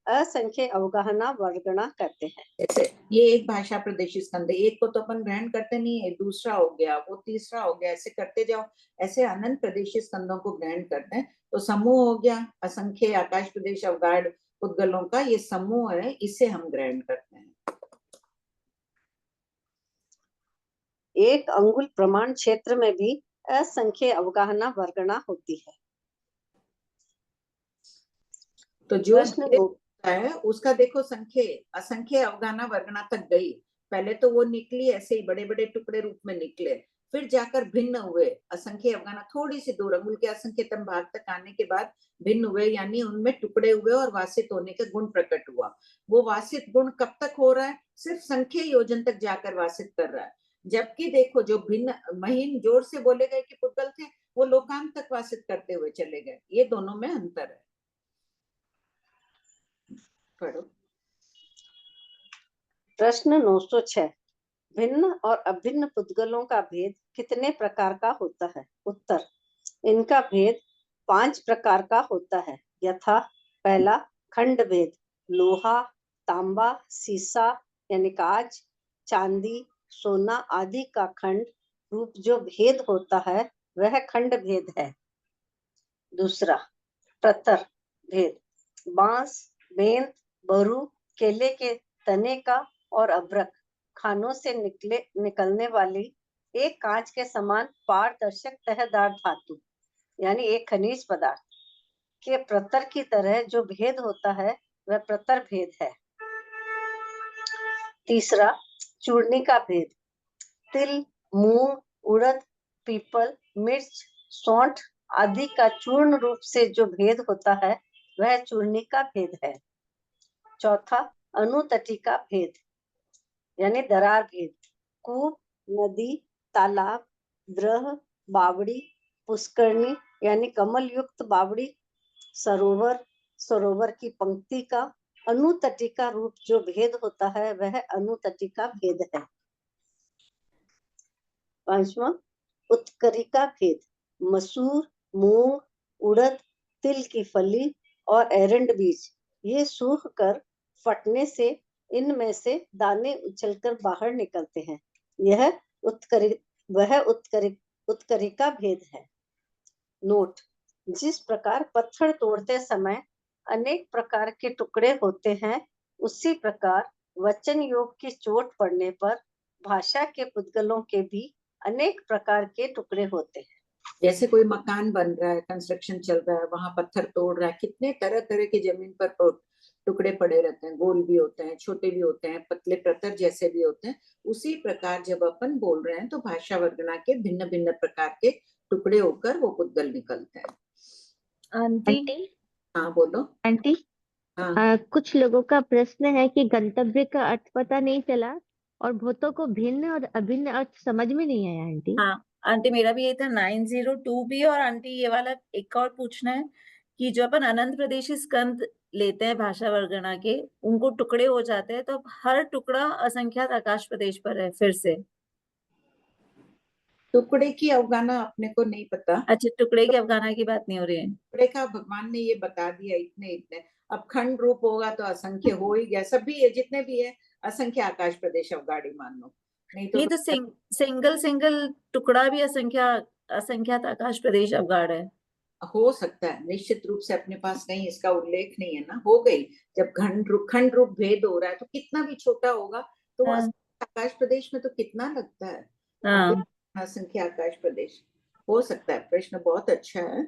Speaker 6: असंख्य अवगाहना वर्गणा कहते हैं।
Speaker 2: जैसे ये एक भाषा प्रदेशी स्कंद है, एक को तो अपन ग्रहण करते नहीं है, दूसरा हो गया, वो तीसरा हो गया, ऐसे करते जाओ, ऐसे अनंत प्रदेशी स्कंदों को ग्रहण करते हैं तो समूह हो गया असंख्य आकाश प्रदेश अवगाढ़ पुद्गलों का, ये समूह है, इसे हम ग्रहण करते हैं।
Speaker 6: एक अंगुल प्रमाण क्षेत्र में भी असंख्य अवगाहना वर्गणा होती है।
Speaker 2: तो जो है उसका देखो संख्य असंख्य अवगाहना वर्गणा तक गई, पहले तो वो निकली ऐसे ही बड़े बड़े टुकड़े रूप में निकले, फिर जाकर भिन्न हुए, असंख्य अवगाहना थोड़ी सी दूर अंगुल के असंख्यतम भाग तक आने के बाद भिन्न हुए, यानी उनमें टुकड़े हुए और वासित होने का गुण प्रकट हुआ। वो वासित गुण कब तक हो रहा है? सिर्फ संख्य योजन तक जाकर वासित कर रहा है, जबकि देखो जो भिन्न महीन जोर से बोले गए कि पुद्गल थे वो लोकांत तक वासित करते हुए चले गए। ये दोनों में अंतर है। पढ़ो।
Speaker 6: प्रश्न 906 भिन्न और अभिन्न पुद्गलों का भेद कितने प्रकार का होता है? उत्तर इनका भेद 5 प्रकार का होता है, यथा पहला खंड भेद, लोहा, तांबा, सीसा यानी कांच, चांदी, सोना आदि का खंड रूप जो भेद होता है वह खंड भेद है। दूसरा प्रतर भेद, बांस, बेंत, बरू, केले के तने का और अभ्रक खानों से निकलने वाली एक कांच के समान पारदर्शक तहदार धातु यानी एक खनिज पदार्थ के प्रतर की तरह जो भेद होता है वह प्रतर भेद है। तीसरा चूर्णी का भेद, तिल, मूंग, उड़द, पीपल, मिर्च, सौंठ आदि का चूर्ण रूप से जो भेद होता है वह चूर्णी का भेद है। चौथा, अनुतटी का भेद यानी दरार भेद। कूप, नदी, तालाब, द्रह, बावड़ी, पुष्करणी यानी कमल युक्त बावड़ी, सरोवर, सरोवर की पंक्ति का अनुतटी का रूप जो भेद होता है वह अनुतटी का भेद है। पांचवा, उत्करी का भेद। मसूर, मूंग, उड़द, तिल की फली और एरंड बीज ये सूख कर फटने से इनमें से दाने उछलकर बाहर निकलते हैं। यह उत्करी का भेद है। नोट, जिस प्रकार पत्थर तोड़ते समय अनेक प्रकार के टुकड़े होते हैं, उसी प्रकार वचन योग की चोट पड़ने पर भाषा के पुद्गलों के भी अनेक प्रकार के टुकड़े होते हैं।
Speaker 2: जैसे कोई मकान बन रहा है, कंस्ट्रक्शन चल रहा है, वहां पत्थर तोड़ रहा है, कितने तरह तरह के जमीन पर टुकड़े पड़े रहते हैं, गोल भी होते हैं, छोटे भी होते हैं, पतले प्रतर जैसे भी होते हैं। उसी प्रकार जब अपन बोल रहे हैं तो भाषा वर्गना के भिन्न भिन्न प्रकार के टुकड़े होकर वो पुद्गल निकलते हैं।
Speaker 4: आंटी
Speaker 2: हाँ बोलो।
Speaker 7: आंटी
Speaker 2: हाँ
Speaker 7: कुछ लोगों का प्रश्न है कि गंतव्य का अर्थ पता नहीं चला और भूतों को भिन्न और अभिन्न अर्थ समझ में नहीं आया आंटी।
Speaker 4: हाँ आंटी, मेरा भी यही था 902 भी। और आंटी ये वाला एक और पूछना है कि जो अपन अनंत प्रदेशी स्कंद लेते हैं भाषा वर्गना के, उनको टुकड़े हो जाते हैं, तो अब हर टुकड़ा असंख्यात आकाश प्रदेश पर है फिर से।
Speaker 2: टुकड़े की अवगाना अपने को नहीं पता।
Speaker 4: अच्छा, टुकड़े की अवगाना की बात नहीं हो रही है।
Speaker 2: टुकड़े का भगवान ने ये बता दिया, इतने इतने। अब खंड रूप होगा तो असंख्य हो ही गया, सब भी है, जितने भी है असंख्य आकाश प्रदेश अवगाड़ी मान लो। नहीं तो
Speaker 4: नहीं तो सिंगल टुकड़ा भी असंख्यात आकाश प्रदेश अवगाड़ है।
Speaker 2: हो सकता है, निश्चित रूप से अपने पास कहीं इसका उल्लेख नहीं है ना। हो गई, जब खंड रूप भेद हो रहा है तो कितना भी छोटा होगा तो वो
Speaker 4: हाँ
Speaker 2: आकाश प्रदेश में तो कितना लगता है।
Speaker 4: हाँ।
Speaker 2: असंख्य आकाश प्रदेश हो सकता है। प्रश्न बहुत अच्छा है।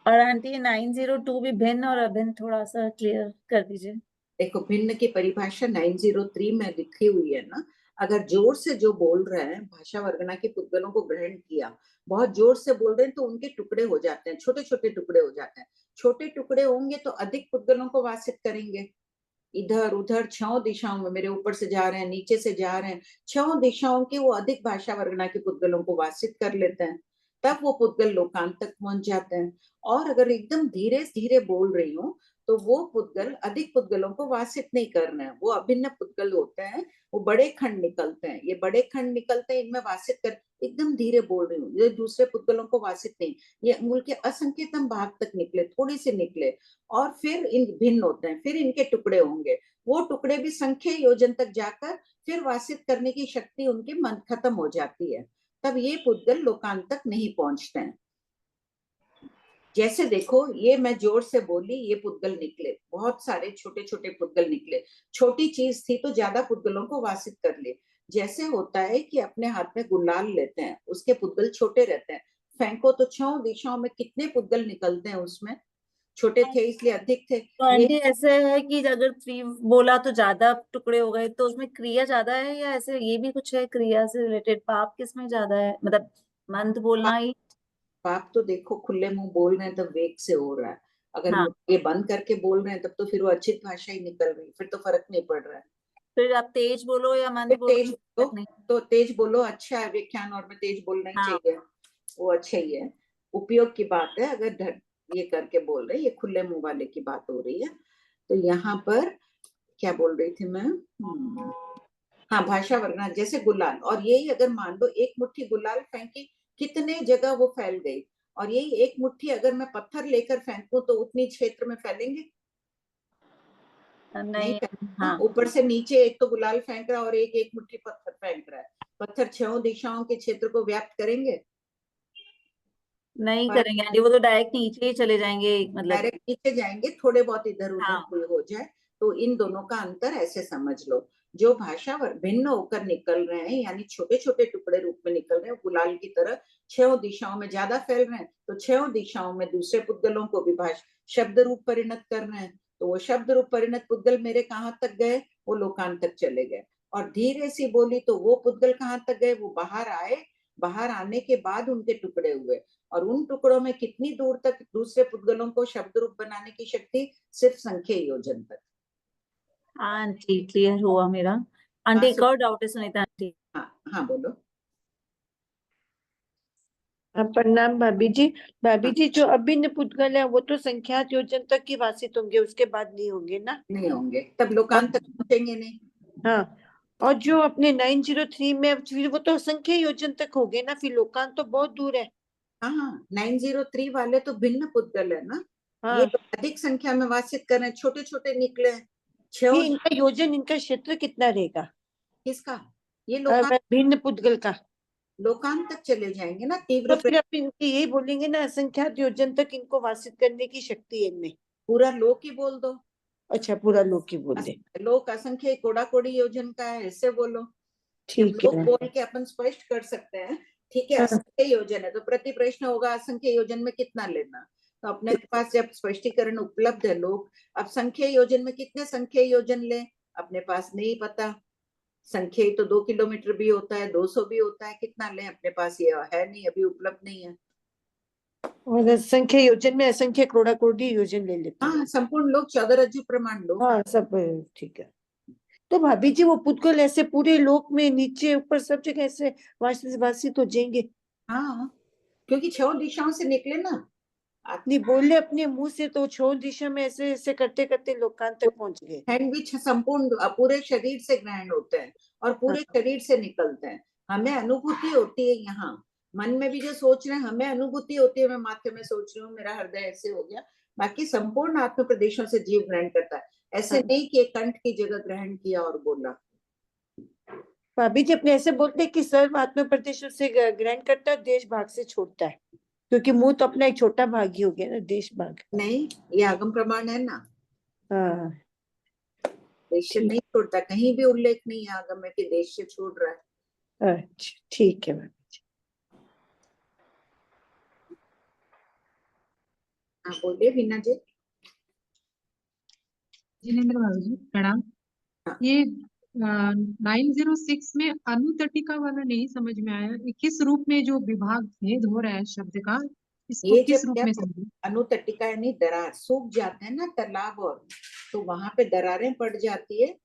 Speaker 4: और आंटी 902 भी भिन्न और अभिन्न थोड़ा सा क्लियर कर दीजिए।
Speaker 2: देखो, भिन्न की परिभाषा 903 में लिखी हुई है ना। अगर जोर से जो बोल रहे हैं, भाषा वर्गना के पुद्गलों को ग्रहण किया, बहुत जोर से बोल रहे हैं तो उनके टुकड़े हो जाते हैं, छोटे छोटे टुकड़े हो जाते हैं। छोटे टुकड़े होंगे तो अधिक पुद्गलों को वासित करेंगे। इधर उधर छह दिशाओं में, मेरे ऊपर से जा रहे हैं, नीचे से जा रहे हैं, छह दिशाओं के वो अधिक भाषा वर्गना के पुद्गलों को वासित कर लेते हैं। तब वो पुद्गल लोकांत तक पहुंच जाते हैं। और अगर एकदम धीरे धीरे बोल रही हूँ तो वो पुद्गल अधिक पुद्गलों को वासित नहीं करना है, वो अभिन्न पुद्गल होते हैं। वो बड़े खंड निकलते हैं, ये बड़े खंड निकलते हैं, इनमें वासित कर, एकदम धीरे बोल रही हूँ, ये दूसरे पुद्गलों को वासित नहीं, ये अंगुल के असंकेतम भाग तक निकले, थोड़ी सी निकले, और फिर इन भिन्न होते हैं, फिर इनके टुकड़े होंगे। वो टुकड़े भी संख्या योजन तक जाकर फिर वासित करने की शक्ति उनके मन खत्म हो जाती है, तब ये पुद्गल लोकांत तक नहीं पहुंचते हैं। जैसे देखो, ये मैं जोर से बोली, ये पुद्गल निकले, बहुत सारे छोटे छोटे पुद्गल निकले। छोटी चीज थी तो ज्यादा पुद्गलों को वासित कर ले। जैसे होता है कि अपने हाथ में गुलाल लेते हैं, उसके पुद्गल छोटे रहते हैं, फेंको तो छह दिशाओं में कितने पुद्गल निकलते हैं, उसमें छोटे थे इसलिए अधिक थे।
Speaker 4: तो आंटी ऐसे है कि अगर 3 बोला तो ज्यादा टुकड़े हो गए, तो उसमें क्रिया ज्यादा है या ऐसे ये भी कुछ है क्रिया से रिलेटेड? पाप किसमें ज्यादा है, मतलब मंद बोलना ही?
Speaker 2: पाप तो देखो खुले मुंह बोल रहे हैं तब वेग से हो रहा है, अगर
Speaker 4: हाँ,
Speaker 2: ये बंद करके बोल रहे हैं तब तो फिर वो अच्छी भाषा ही निकल रही, फिर तो फर्क नहीं पड़ रहा है।
Speaker 4: फिर आप तेज बोलो या मंद
Speaker 2: फिर
Speaker 4: बोलो,
Speaker 2: तेज बोलो
Speaker 4: फर्क नहीं।
Speaker 2: तो तेज बोलो, अच्छा है, व्याख्यान और में तेज बोलना ही
Speaker 4: हाँ
Speaker 2: चाहिए, वो अच्छा ही है, उपयोग की बात है। अगर ये करके बोल रहे, ये खुले मुंह वाले की बात हो रही है। तो यहाँ पर क्या बोल रही थी मैं? हाँ, भाषा वर्णन, जैसे गुलाल, और यही अगर मान लो एक मुट्ठी गुलाल फेंकी, कितने जगह वो फैल गई, और यही एक मुट्ठी अगर मैं पत्थर लेकर फेंकूं तो उतनी क्षेत्र में फैलेंगे? नहीं
Speaker 4: नहीं।
Speaker 2: फैलेगा।
Speaker 4: हाँ
Speaker 2: ऊपर से नीचे एक तो गुलाल फेंक रहा है और एक एक मुट्ठी पत्थर फेंक रहा है, पत्थर छह दिशाओं के क्षेत्र को व्याप्त करेंगे?
Speaker 4: नहीं करेंगे आंटी, वो तो डायरेक्ट नीचे ही चले जाएंगे, मतलब।
Speaker 2: डायरेक्ट नीचे जाएंगे, थोड़े बहुत इधर उधर
Speaker 4: हाँ
Speaker 2: कोई हो जाए। तो इन दोनों का अंतर ऐसे समझ लो, जो भाषा भिन्न होकर निकल रहे हैं, यानी छोटे छोटे टुकड़े रूप में निकल रहे हैं, गुलाल की तरह छह दिशाओं में ज्यादा फैल रहे हैं, तो छह दिशाओं में दूसरे पुद्गलों को भी शब्द रूप परिणत कर रहे हैं। तो वो शब्द रूप परिणत पुद्गल मेरे कहाँ तक गए? वो लोकांत तक चले गए। और धीरे सी बोली तो वो पुद्गल कहाँ तक गए? वो बाहर आए, बाहर आने के बाद उनके टुकड़े हुए। और उन टुकड़ों में कितनी दूर तक दूसरे पुद्गलों को शब्द रूप बनाने की शक्ति? सिर्फ संख्य योजन तक।
Speaker 4: आंटी क्लियर हुआ मेरा। आंटी एक और डाउट है सुनीता आंटी।
Speaker 2: हाँ हाँ बोलो।
Speaker 8: प्रणाम भाभी जी। भाभी जी, जो अभिन्न पुद्गल है वो तो संख्यात योजन तक ही वासित होंगे, उसके बाद नहीं होंगे ना?
Speaker 2: नहीं होंगे, तब लोकांत तक पहुंचेंगे नहीं।
Speaker 8: हाँ, और जो अपने 903 में फिर वो तो असंख्य योजन तक हो गए ना, फिर लोकांत तो बहुत दूर है।
Speaker 2: हाँ 903 वाले तो भिन्न पुद्गल है ना।
Speaker 8: हाँ,
Speaker 2: ये तो अधिक संख्या में वासित कर रहे हैं, छोटे छोटे निकले हैं।
Speaker 8: फिर
Speaker 2: छह
Speaker 8: इनका योजन, इनका क्षेत्र कितना रहेगा?
Speaker 2: किसका? ये लोकांत,
Speaker 8: भिन्न पुद्गल का।
Speaker 2: लोकांत तक चले जाएंगे ना।
Speaker 8: तो
Speaker 2: तीव्र
Speaker 8: फिर आप इनके यही बोलेंगे ना, असंख्यात योजन तक इनको वासित करने की शक्ति है इनमें।
Speaker 2: पूरा लोक ही बोल दो।
Speaker 8: अच्छा, पूरा लोक ही बोल दे।
Speaker 2: लोक असंख्य कोड़ा कोड़ी योजन का है, ऐसे बोलो। जब
Speaker 8: ठीक
Speaker 2: लोक
Speaker 8: है।
Speaker 2: बोल के अपन स्पष्ट कर सकते हैं, ठीक है
Speaker 8: हाँ।
Speaker 2: असंख्य योजन है तो प्रति प्रश्न होगा असंख्य योजन में कितना लेना। तो अपने पास जब स्पष्टीकरण उपलब्ध है लोग, अब संख्य योजन में कितने संख्य योजन ले, अपने पास नहीं पता। संख्य तो 2 किलोमीटर भी होता है, 200 भी होता है, कितना ले अपने पास ये है नहीं, अभी उपलब्ध नहीं है।
Speaker 8: और असंख्य योजन में असंख्य क्रोड़ा कोड़ी योजन ले लेते हैं।
Speaker 2: हाँ संपूर्ण लोग 14 रज्जु प्रमाण लोग।
Speaker 8: हाँ सब ठीक है। तो भाभी जी, वो पुद्गल ऐसे पूरे लोक में नीचे ऊपर सब जगह ऐसे वासित हो जाएंगे?
Speaker 2: हाँ क्योंकि 6 दिशाओं से निकले ना।
Speaker 8: नहीं बोले अपने मुंह से, तो 6 दिशा में ऐसे ऐसे करते करते लोकांत तक पहुंच गए।
Speaker 2: सैंडविच संपूर्ण पूरे शरीर से ग्रहण होते हैं और पूरे शरीर से निकलते हैं। हमें अनुभूति होती है यहाँ मन में भी जो सोच रहे हैं, हमें अनुभूति होती है, मैं माथे में सोच रही हूँ मेरा हृदय ऐसे हो गया। बाकी संपूर्ण आत्म प्रदेशों से जीव ग्रहण करता है, ऐसे नहीं कि कंठ की जगह ग्रहण किया और बोला।
Speaker 8: भाभी जी अपने ऐसे बोलते हैं कि सर्व आत्म प्रदेशों से ग्रहण करता है, देश भाग से छोड़ता है, क्योंकि मुंह तो अपना एक छोटा भाग ही हो गया ना, देश भाग।
Speaker 2: नहीं, ये आगम प्रमाण है ना।
Speaker 8: हाँ
Speaker 2: देश से नहीं छोड़ता, कहीं भी उल्लेख नहीं है आगम में कि देश से छोड़ रहा है।
Speaker 8: अच्छा ठीक है भाभी जी।
Speaker 2: हाँ बोलिए वीना जी।
Speaker 9: जिनेन्द्र बाबू जी प्रणाम।
Speaker 2: हाँ।
Speaker 9: ये 906 में अनुतटिका वाला नहीं समझ में आया, ये किस रूप में जो विभाग भेद हो रहा है शब्द का, इसको
Speaker 2: ये
Speaker 9: किस
Speaker 2: जब
Speaker 9: रूप
Speaker 2: क्या
Speaker 9: में समझे?
Speaker 2: अनुतटिका यानी दरार सूख जाते हैं ना तालाब, और तो वहां पे दरारें पड़ जाती है।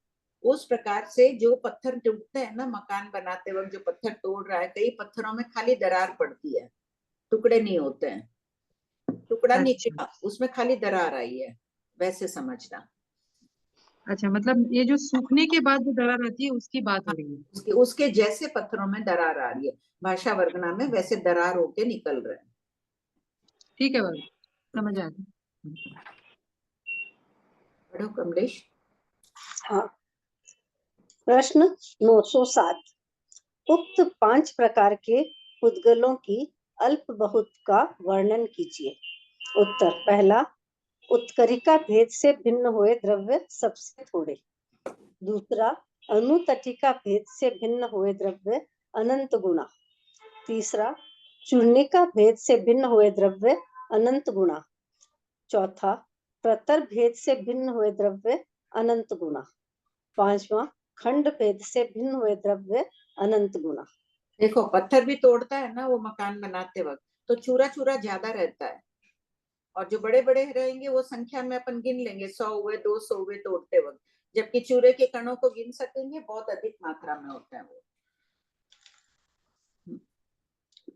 Speaker 2: उस प्रकार से जो पत्थर टूटते हैं ना मकान बनाते वक्त, जो पत्थर तोड़ रहा है, कई पत्थरों में खाली दरार पड़ती है, टुकड़े नहीं होते हैं। टुकड़ा
Speaker 9: अच्छा
Speaker 2: निकला, उसमें खाली दरार आई है, वैसे समझना।
Speaker 9: अच्छा, मतलब ये जो सूखने के बाद जो दरार आती है उसकी बात हो रही है।
Speaker 2: उसके जैसे पत्थरों में दरार आ रही है, भाषा वर्गना में वैसे दरार होके निकल रहे हैं।
Speaker 9: ठीक है बाबू, समझ आ गया।
Speaker 2: पढ़ो कमलेश।
Speaker 6: हाँ, प्रश्न 907। उक्त 5 प्रकार के पुद्गलों की अल्प बहुत का वर्णन कीजिए। उत्तर। पहला, उत्करिका भेद से भिन्न हुए द्रव्य सबसे थोड़े। दूसरा, अनुतटिका भेद से भिन्न हुए द्रव्य अनंत गुणा। तीसरा, चूर्णिका भेद से भिन्न हुए द्रव्य अनंत गुणा। चौथा, प्रतर भेद से भिन्न हुए द्रव्य अनंत गुणा। पांचवा, खंड भेद से भिन्न हुए द्रव्य अनंत गुणा।
Speaker 2: देखो पत्थर भी तोड़ता है ना वो मकान बनाते वक्त, तो चूरा चूरा ज्यादा रहता है, और जो बड़े बड़े रहेंगे वो संख्या में अपन गिन लेंगे, 100 हुए 200 हुए तोड़ते वक्त, जबकि चूरे के कणों को गिन सकेंगे, बहुत अधिक मात्रा में होते हैं वो।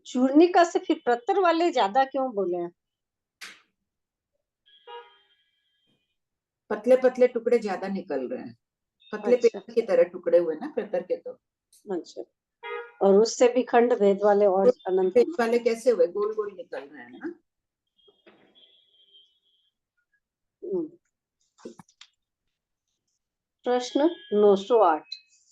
Speaker 6: चूर्णिका से फिर प्रतर वाले ज्यादा क्यों बोले हैं?
Speaker 2: पतले पतले टुकड़े ज्यादा निकल रहे हैं, पतले
Speaker 6: अच्छा।
Speaker 2: पेपर की तरह टुकड़े हुए ना प्रतर के, तो
Speaker 6: अच्छा, और उससे भी खंड भेद वाले और अनंत
Speaker 2: पेज वाले कैसे हुए, गोल गोल निकल रहे हैं ना।
Speaker 6: प्रश्न 908।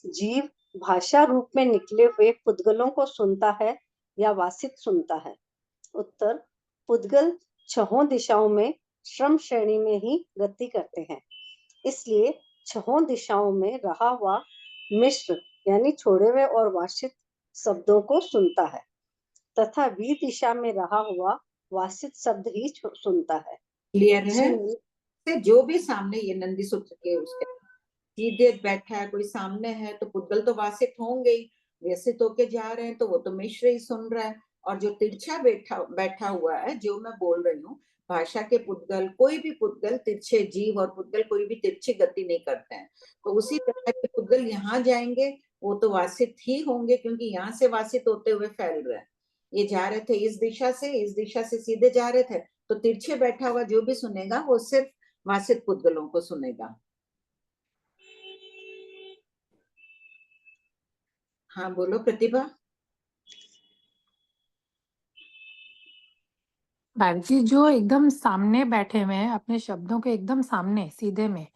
Speaker 6: जीव भाषा रूप में निकले हुए पुद्गलों को सुनता है या वासित सुनता है? उत्तर। पुद्गल 6 दिशाओं में श्रम श्रेणी में ही गति करते हैं, इसलिए 6 दिशाओं में रहा हुआ मिश्र यानी छोड़े हुए और वासित शब्दों को सुनता है, तथा वी दिशा में रहा हुआ वासित शब्द ही सुनता है।
Speaker 2: क्लियर है? से जो भी सामने ये नंदी सूत्र के उसके सीधे बैठा है, कोई सामने है, तो पुद्गल तो वासित होंगे ही, व्यसित होके जा रहे हैं तो वो तो मिश्र ही सुन रहा है, और जो तिरछा बैठा हुआ है, जो मैं बोल रही हूँ, भाषा के पुद्गल, कोई भी पुद्गल, तिरछे जीव और पुद्गल कोई भी तिरछी गति नहीं करते हैं। तो उसी तरह के पुद्गल यहाँ जाएंगे, वो तो वासित ही होंगे, क्योंकि यहाँ से वासित होते हुए फैल रहे हैं। ये जा रहे थे इस दिशा से सीधे जा रहे थे, तो तिरछे बैठा हुआ जो भी सुनेगा वो सिर्फ वासित पुद्गलों को सुनेगा। हाँ बोलो प्रतिभा।
Speaker 3: मैम जी, जो एकदम सामने बैठे हुए हैं अपने शब्दों के एकदम सामने सीधे में,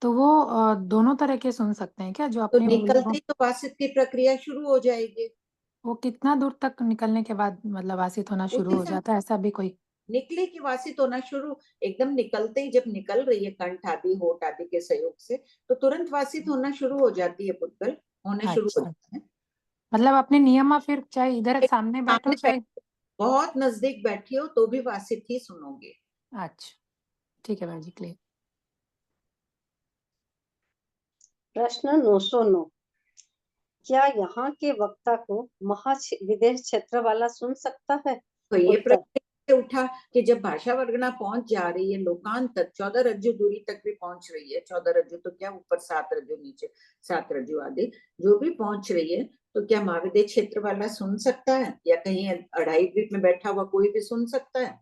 Speaker 3: तो वो दोनों तरह के सुन सकते हैं क्या? जो
Speaker 2: तो
Speaker 3: अपने
Speaker 2: निकलते
Speaker 3: मूल्यों,
Speaker 2: ही तो वासित की प्रक्रिया शुरू हो जाएगी।
Speaker 3: वो कितना दूर तक निकलने के बाद मतलब वासित होना शुरू
Speaker 2: उसी
Speaker 3: हो
Speaker 2: समय
Speaker 3: जाता है, ऐसा भी कोई?
Speaker 2: निकले की वासित होना शुरू, एकदम निकलते ही जब निकल रही है कंठ आदि होठ आदि के सहयोग से, तो तुरंत वासित होना शुरू हो जाती है, पुद्गल होने शुरू हो
Speaker 3: अच्छा,
Speaker 2: जाते हैं।
Speaker 3: मतलब अपने नियम फिर चाहे इधर सामने बैठो
Speaker 2: सामने
Speaker 3: चाहे।
Speaker 2: बहुत नजदीक बैठी हो तो भी वासित ही सुनोगे।
Speaker 3: अच्छा, ठीक है मैम जी, क्लियर।
Speaker 6: प्रश्न 909। क्या यहाँ के वक्ता को विदेश क्षेत्र वाला सुन सकता है?
Speaker 2: तो ये
Speaker 6: उत्तर।
Speaker 2: प्रश्न से उठा कि जब भाषा वर्गना पहुंच जा रही है लोकांत तक, 14 रज्जु दूरी तक भी पहुंच रही है, 14 रज्जु तो क्या, ऊपर 7 रज्जु, नीचे 7 रज्जु आदि जो भी पहुंच रही है, तो क्या महाविदेश क्षेत्र वाला सुन सकता है, या कहीं अढ़ाई द्वीप में बैठा हुआ कोई भी सुन सकता है?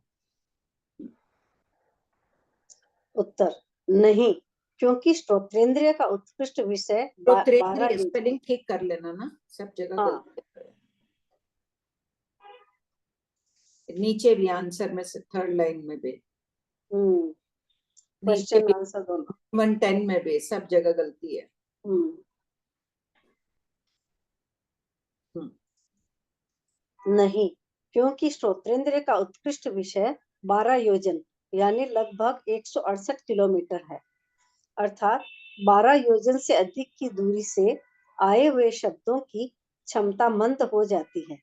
Speaker 6: उत्तर, नहीं, क्योंकि श्रोत्रेंद्रिय का उत्कृष्ट विषय
Speaker 2: श्रोत्रेंद्रिय, स्पेलिंग ठीक कर लेना ना, सब जगह
Speaker 6: हाँ।
Speaker 2: गलती है। नीचे भी आंसर में से थर्ड लाइन में भी, नीचे
Speaker 6: क्वेश्चन
Speaker 2: भी
Speaker 6: आंसर दोनों
Speaker 2: 110 में भी सब जगह गलती है।
Speaker 6: नहीं, क्योंकि श्रोत्रेंद्रिय का उत्कृष्ट विषय 12 योजन यानी लगभग 168 किलोमीटर है, अर्थात 12 योजन से अधिक की दूरी से आए हुए शब्दों की क्षमता मंद हो जाती है,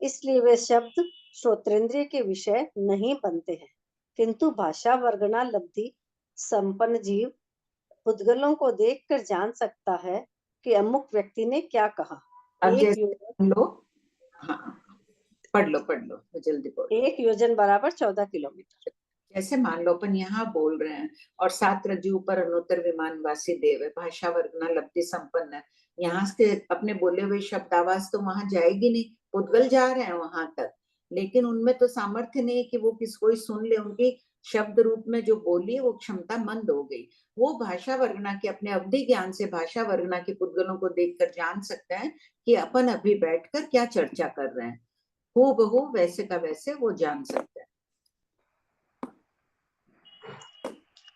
Speaker 6: इसलिए वे शब्द श्रोत्रेंद्रिय के विषय नहीं बनते हैं। किंतु भाषा वर्गना लब्धि संपन्न जीव पुद्गलों को देखकर जान सकता है कि अमुक व्यक्ति ने क्या कहा।
Speaker 2: अब जैसे लो, हाँ पढ़ लो जल्दी बोलो।
Speaker 6: 1 योजन बराबर 14 किलोमीटर।
Speaker 2: जैसे मान लो अपन यहाँ बोल रहे हैं और 7 रज्जु ऊपर अनुत्तर विमान वासी देव है, भाषा वर्गना लब्धि संपन्न है, यहाँ से अपने बोले हुए शब्द आवाज तो वहां जाएगी नहीं, पुद्गल जा रहे हैं वहां तक, लेकिन उनमें तो सामर्थ्य नहीं कि वो किसको ही सुन ले, उनकी शब्द रूप में जो बोली वो क्षमता मंद हो गई। वो भाषा वर्गना के अपने अवधि ज्ञान से भाषा वर्गना के पुद्गलों को देखकर जान सकते हैं कि अपन अभी बैठकर क्या चर्चा कर रहे हैं, हूबहू वैसे का वैसे वो जान सकते हैं।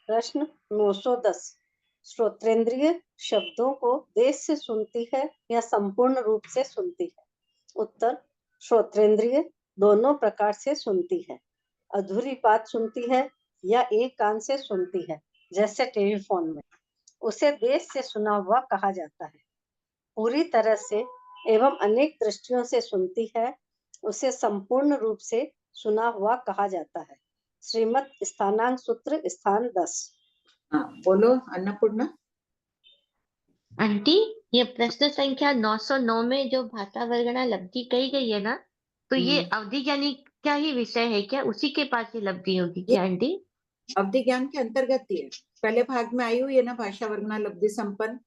Speaker 6: प्रश्न 910। श्रोत्रेंद्रिय शब्दों को देश से सुनती है या संपूर्ण रूप से सुनती है? उत्तर, श्रोत्रेंद्रिय दोनों प्रकार से सुनती है। अधूरी बात सुनती है या एक कान से सुनती है, जैसे टेलीफोन में, उसे देश से सुना हुआ कहा जाता है। पूरी तरह से एवं अनेक दृष्टियों से सुनती है, उसे संपूर्ण रूप से सुना हुआ कहा जाता है। श्रीमद स्थानांक सूत्र स्थान 10।
Speaker 2: हाँ बोलो अन्नपूर्णा।
Speaker 7: आंटी, ये प्रश्न संख्या 909 में जो भाषा वर्गना लब्धि कही गई है ना, तो ये अवधि ज्ञानी क्या ही विषय है क्या? उसी के पास ये लब्धि होगी क्या आंटी?
Speaker 2: अवधि ज्ञान के अंतर्गत ही है, पहले भाग में आई हुई है ना भाषा वर्गना लब्धि संपन्न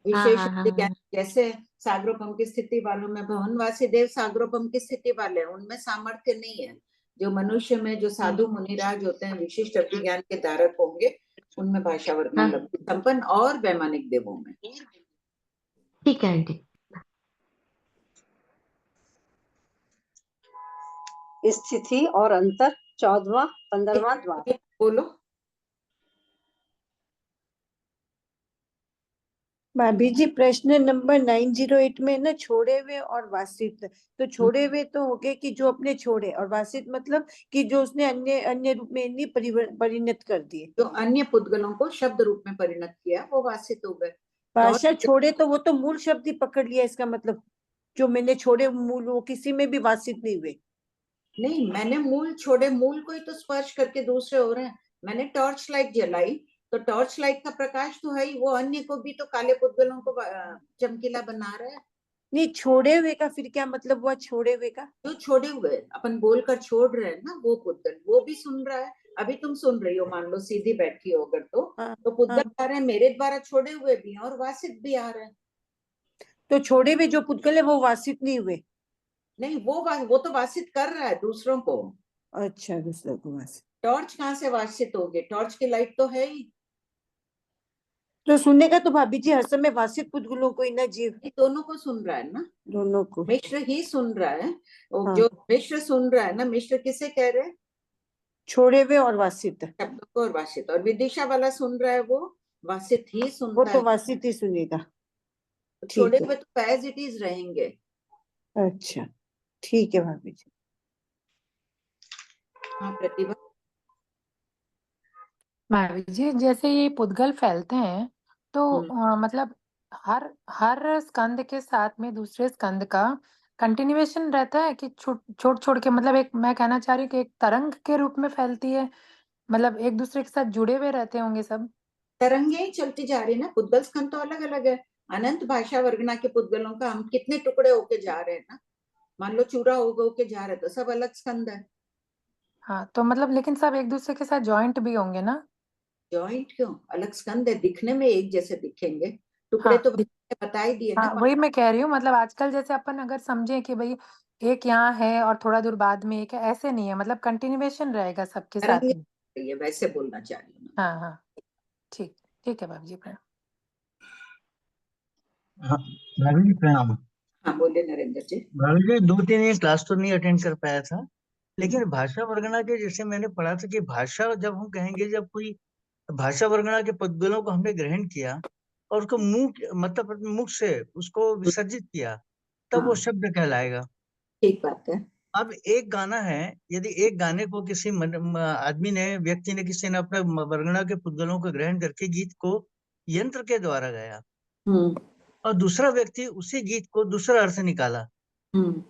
Speaker 2: विशेष अवधि ज्ञान। जैसे सागरोपम की स्थिति वालों में भवनवासी देव सागरोपम की स्थिति वाले हैं, उनमें सामर्थ्य नहीं है। जो मनुष्य में जो साधु मुनिराज होते हैं विशिष्ट अवधि ज्ञान के धारक होंगे, उनमें भाषा वर्गना लब्धि संपन्न और वैमानिक देवों में।
Speaker 7: ठीक है आंटी।
Speaker 6: स्थिति और अंतर 14वां 15वां द्वार।
Speaker 2: बोलो
Speaker 8: भाभी जी, प्रश्न नंबर 908 में ना छोड़े हुए और वासित, तो छोड़े हुए तो हो गए कि जो अपने छोड़े, और वासित मतलब कि जो उसने अन्य अन्य रूप में इन्हीं परिणत कर दिए,
Speaker 2: जो अन्य पुद्गलों को शब्द रूप में परिणत किया वो वासित हो गए।
Speaker 8: भाषा छोड़े तो वो तो मूल शब्द ही पकड़ लिया, इसका मतलब जो मैंने छोड़े मूल वो किसी में भी वासित नहीं हुए।
Speaker 2: नहीं, मैंने मूल छोड़े, मूल को ही तो स्पर्श करके दूसरे हो रहे हैं। मैंने टॉर्च लाइट जलाई तो टॉर्च लाइट का प्रकाश तो है ही, वो अन्य को भी तो काले पुद्गलों को चमकीला बना रहा है।
Speaker 8: नहीं, छोड़े हुए का फिर क्या मतलब हुआ? छोड़े हुए का
Speaker 2: जो छोड़े हुए अपन बोलकर छोड़ रहे हैं ना, वो पुद्गल वो भी सुन रहा है। अभी तुम सुन रही हो, मान लो सीधी बैठी हो अगर,
Speaker 8: हाँ
Speaker 2: तो पुद्गल
Speaker 8: हाँ।
Speaker 2: आ रहे हैं, मेरे द्वारा छोड़े हुए भी हैं और वासित भी आ रहे हैं।
Speaker 8: तो छोड़े हुए जो पुद्गल है वो वासित नहीं हुए?
Speaker 2: नहीं, वो तो वासित कर रहा है दूसरों को।
Speaker 8: अच्छा, दूसरा को वासित।
Speaker 2: टॉर्च कहाँ से वासित होगी? टॉर्च की लाइट तो है ही।
Speaker 8: तो सुनने का तो भाभी जी हर समय वासित पुद्गलों को ही ना जीव,
Speaker 2: ये दोनों को सुन रहा है ना,
Speaker 8: दोनों को।
Speaker 2: मिश्र ही सुन रहा है। वो
Speaker 8: हाँ,
Speaker 2: जो मिश्र सुन रहा है ना, मिश्र किसे कह रहे हैं?
Speaker 8: छोड़े हुए और वासित,
Speaker 2: शब्दों को और वासित। और विदिशा वाला सुन रहा है, वो वासित ही
Speaker 8: वो
Speaker 2: सुनता
Speaker 8: तो
Speaker 2: है।
Speaker 8: वासित ही सुनेगा।
Speaker 2: छोड़े
Speaker 8: ठीक
Speaker 2: हुए
Speaker 8: है,
Speaker 2: तो एज इट इज रहेंगे।
Speaker 8: अच्छा, ठीक है भाभी जी।
Speaker 2: हाँ प्रतिभा।
Speaker 3: भाभी जी जैसे ये पुद्गल फैलते हैं तो मतलब हर हर स्कंद के साथ में दूसरे स्कंद का कंटिन्यूएशन रहता है कि छोड़ छोड़ के, मतलब एक, मैं कहना चाह रही हूँ कि एक तरंग के रूप में फैलती है, मतलब एक दूसरे के साथ जुड़े हुए रहते होंगे सब।
Speaker 2: तरंगे ही चलती जा रही है ना। पुद्गल स्कंद तो अलग अलग है। अनंत भाषा वर्गना के पुद्गलों का हम कितने टुकड़े होके जा रहे हैं ना। मान लो चूरा होके जा रहे, तो सब अलग स्कंद है।
Speaker 3: हाँ, तो मतलब लेकिन सब एक दूसरे के साथ जॉइंट भी होंगे ना?
Speaker 2: जॉइंट क्यों? अलग स्कंद है, दिखने में एक जैसे दिखेंगे। टुकड़े
Speaker 3: हाँ
Speaker 2: तो बता ही दिए ना।
Speaker 3: हाँ, वही मैं कह रही हूँ, मतलब आजकल जैसे अपन अगर समझे कि भाई एक यहाँ है और थोड़ा दूर बाद में एक है, ऐसे नहीं है, मतलब कंटिन्यूएशन रहेगा सबके साथ
Speaker 2: तरंगे
Speaker 3: में।
Speaker 2: ये वैसे बोलना चाह रही हूँ।
Speaker 3: हाँ हाँ, ठीक ठीक है भाभी जी, प्रणाम।
Speaker 10: हाँ भाभी जी प्रणाम।
Speaker 2: हाँ बोले नरेंद्र जी।
Speaker 10: भाभी जी 2-3 दिन क्लास तो नहीं अटेंड कर पाया था, लेकिन भाषा वर्गना के जैसे मैंने पढ़ा था कि भाषा जब हम कहेंगे, जब कोई भाषा वर्गना के पदगुणों को हमने ग्रहण किया और उसको मतलब अपने मुख से उसको विसर्जित किया, तब वो
Speaker 2: हाँ
Speaker 10: शब्द कहलाएगा।
Speaker 2: ठीक बात है।
Speaker 10: अब एक गाना है, यदि एक गाने को किसी आदमी ने, व्यक्ति ने, किसी ने अपने वर्गना के पुद्गलों को ग्रहण करके गीत को यंत्र के द्वारा गाया
Speaker 2: हम्म
Speaker 10: और दूसरा व्यक्ति उसी गीत को दूसरा अर्थ निकाला।
Speaker 2: हम्म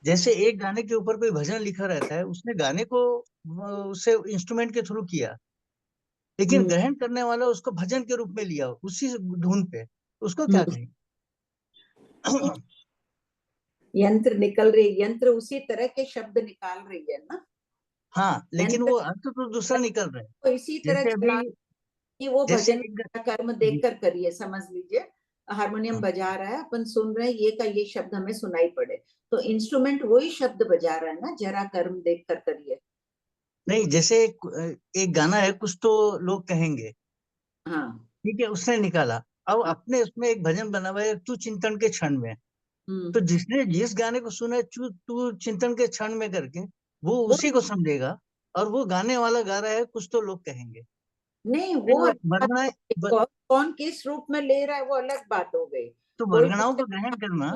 Speaker 10: जैसे एक गाने के ऊपर कोई भजन लिखा रहता है, उसने गाने को उसे इंस्ट्रूमेंट के थ्रू किया, लेकिन
Speaker 2: हम्म
Speaker 10: ग्रहण करने वाला उसको भजन के रूप में लिया उसी धुन पे, उसको क्या
Speaker 2: हम्म।
Speaker 10: कहेंगे?
Speaker 2: यंत्र निकल रही, यंत्र उसी तरह के शब्द निकाल रही है ना।
Speaker 10: हाँ, लेकिन
Speaker 2: यंत्र
Speaker 10: वो अर्थ तो दूसरा निकल रहा है।
Speaker 2: को इसी तरह
Speaker 10: जैसे
Speaker 2: चला
Speaker 10: अभी,
Speaker 2: कि वो
Speaker 10: जैसे
Speaker 2: भजन
Speaker 10: एक
Speaker 2: का कर्म
Speaker 10: जी,
Speaker 2: देखकर करिए। समझ लीजिए हारमोनियम
Speaker 10: हाँ,
Speaker 2: बजा रहा है, अपन सुन रहे हैं, ये का ये शब्द हमें सुनाई पड़े, तो इंस्ट्रूमेंट वही शब्द बजा रहा है ना, जरा कर्म देखकर करिए।
Speaker 10: नहीं, जैसे एक गाना है, कुछ तो लोग कहेंगे,
Speaker 2: हाँ
Speaker 10: ठीक है, उसने निकाला। अब
Speaker 2: हाँ।
Speaker 10: अपने उसमें एक भजन बना हुआ है, तू चिंतन के क्षण में। तो
Speaker 2: हम्म।
Speaker 10: जिसने जिस गाने को सुना है तू चिंतन के क्षण में करके, वो
Speaker 2: वो
Speaker 10: उसी को समझेगा, और वो गाने वाला गा रहा है, कुछ तो लोग कहेंगे।
Speaker 2: नहीं, वो
Speaker 10: देखो
Speaker 2: अलग बात
Speaker 10: वर्णनाएं,
Speaker 2: हो गई। कौन किस रूप में ले रहा है वो अलग बात हो गई।
Speaker 10: तो
Speaker 2: कोई
Speaker 10: वर्गणाओं को ग्रहण करना।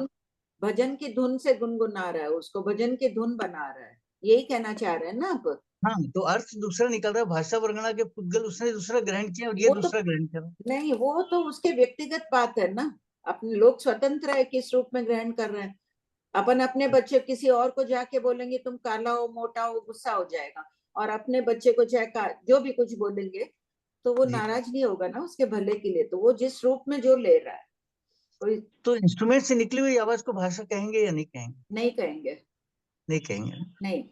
Speaker 2: भजन की धुन से गुनगुना रहा है, उसको भजन की धुन बना रहा है, यही कहना चाह रहे हैं ना आप।
Speaker 10: हाँ, तो अर्थ दूसरा निकल रहा है, भाषा वर्गणा के पुद्गल उसने दूसरा ग्रहण किया और ये
Speaker 2: वो तो
Speaker 10: दूसरा ग्रहण करा।
Speaker 2: नहीं, वो तो उसके व्यक्तिगत बात है ना। अपने लोग स्वतंत्र है किस रूप में ग्रहण कर रहे हैं। अपन अपने बच्चे किसी और को जाके बोलेंगे तुम काला हो, मोटा हो, गुस्सा हो जाएगा। और अपने बच्चे को चाहे जो भी कुछ बोलेंगे, तो वो
Speaker 10: जी,
Speaker 2: नाराज नहीं होगा ना उसके भले के लिए। तो वो जिस रूप में जो ले रहा है, कोई
Speaker 10: तो इंस्ट्रूमेंट से निकली हुई आवाज को भाषा कहेंगे या नहीं कहेंगे?
Speaker 2: नहीं कहेंगे।
Speaker 10: नहीं कहेंगे ना?
Speaker 2: नहीं।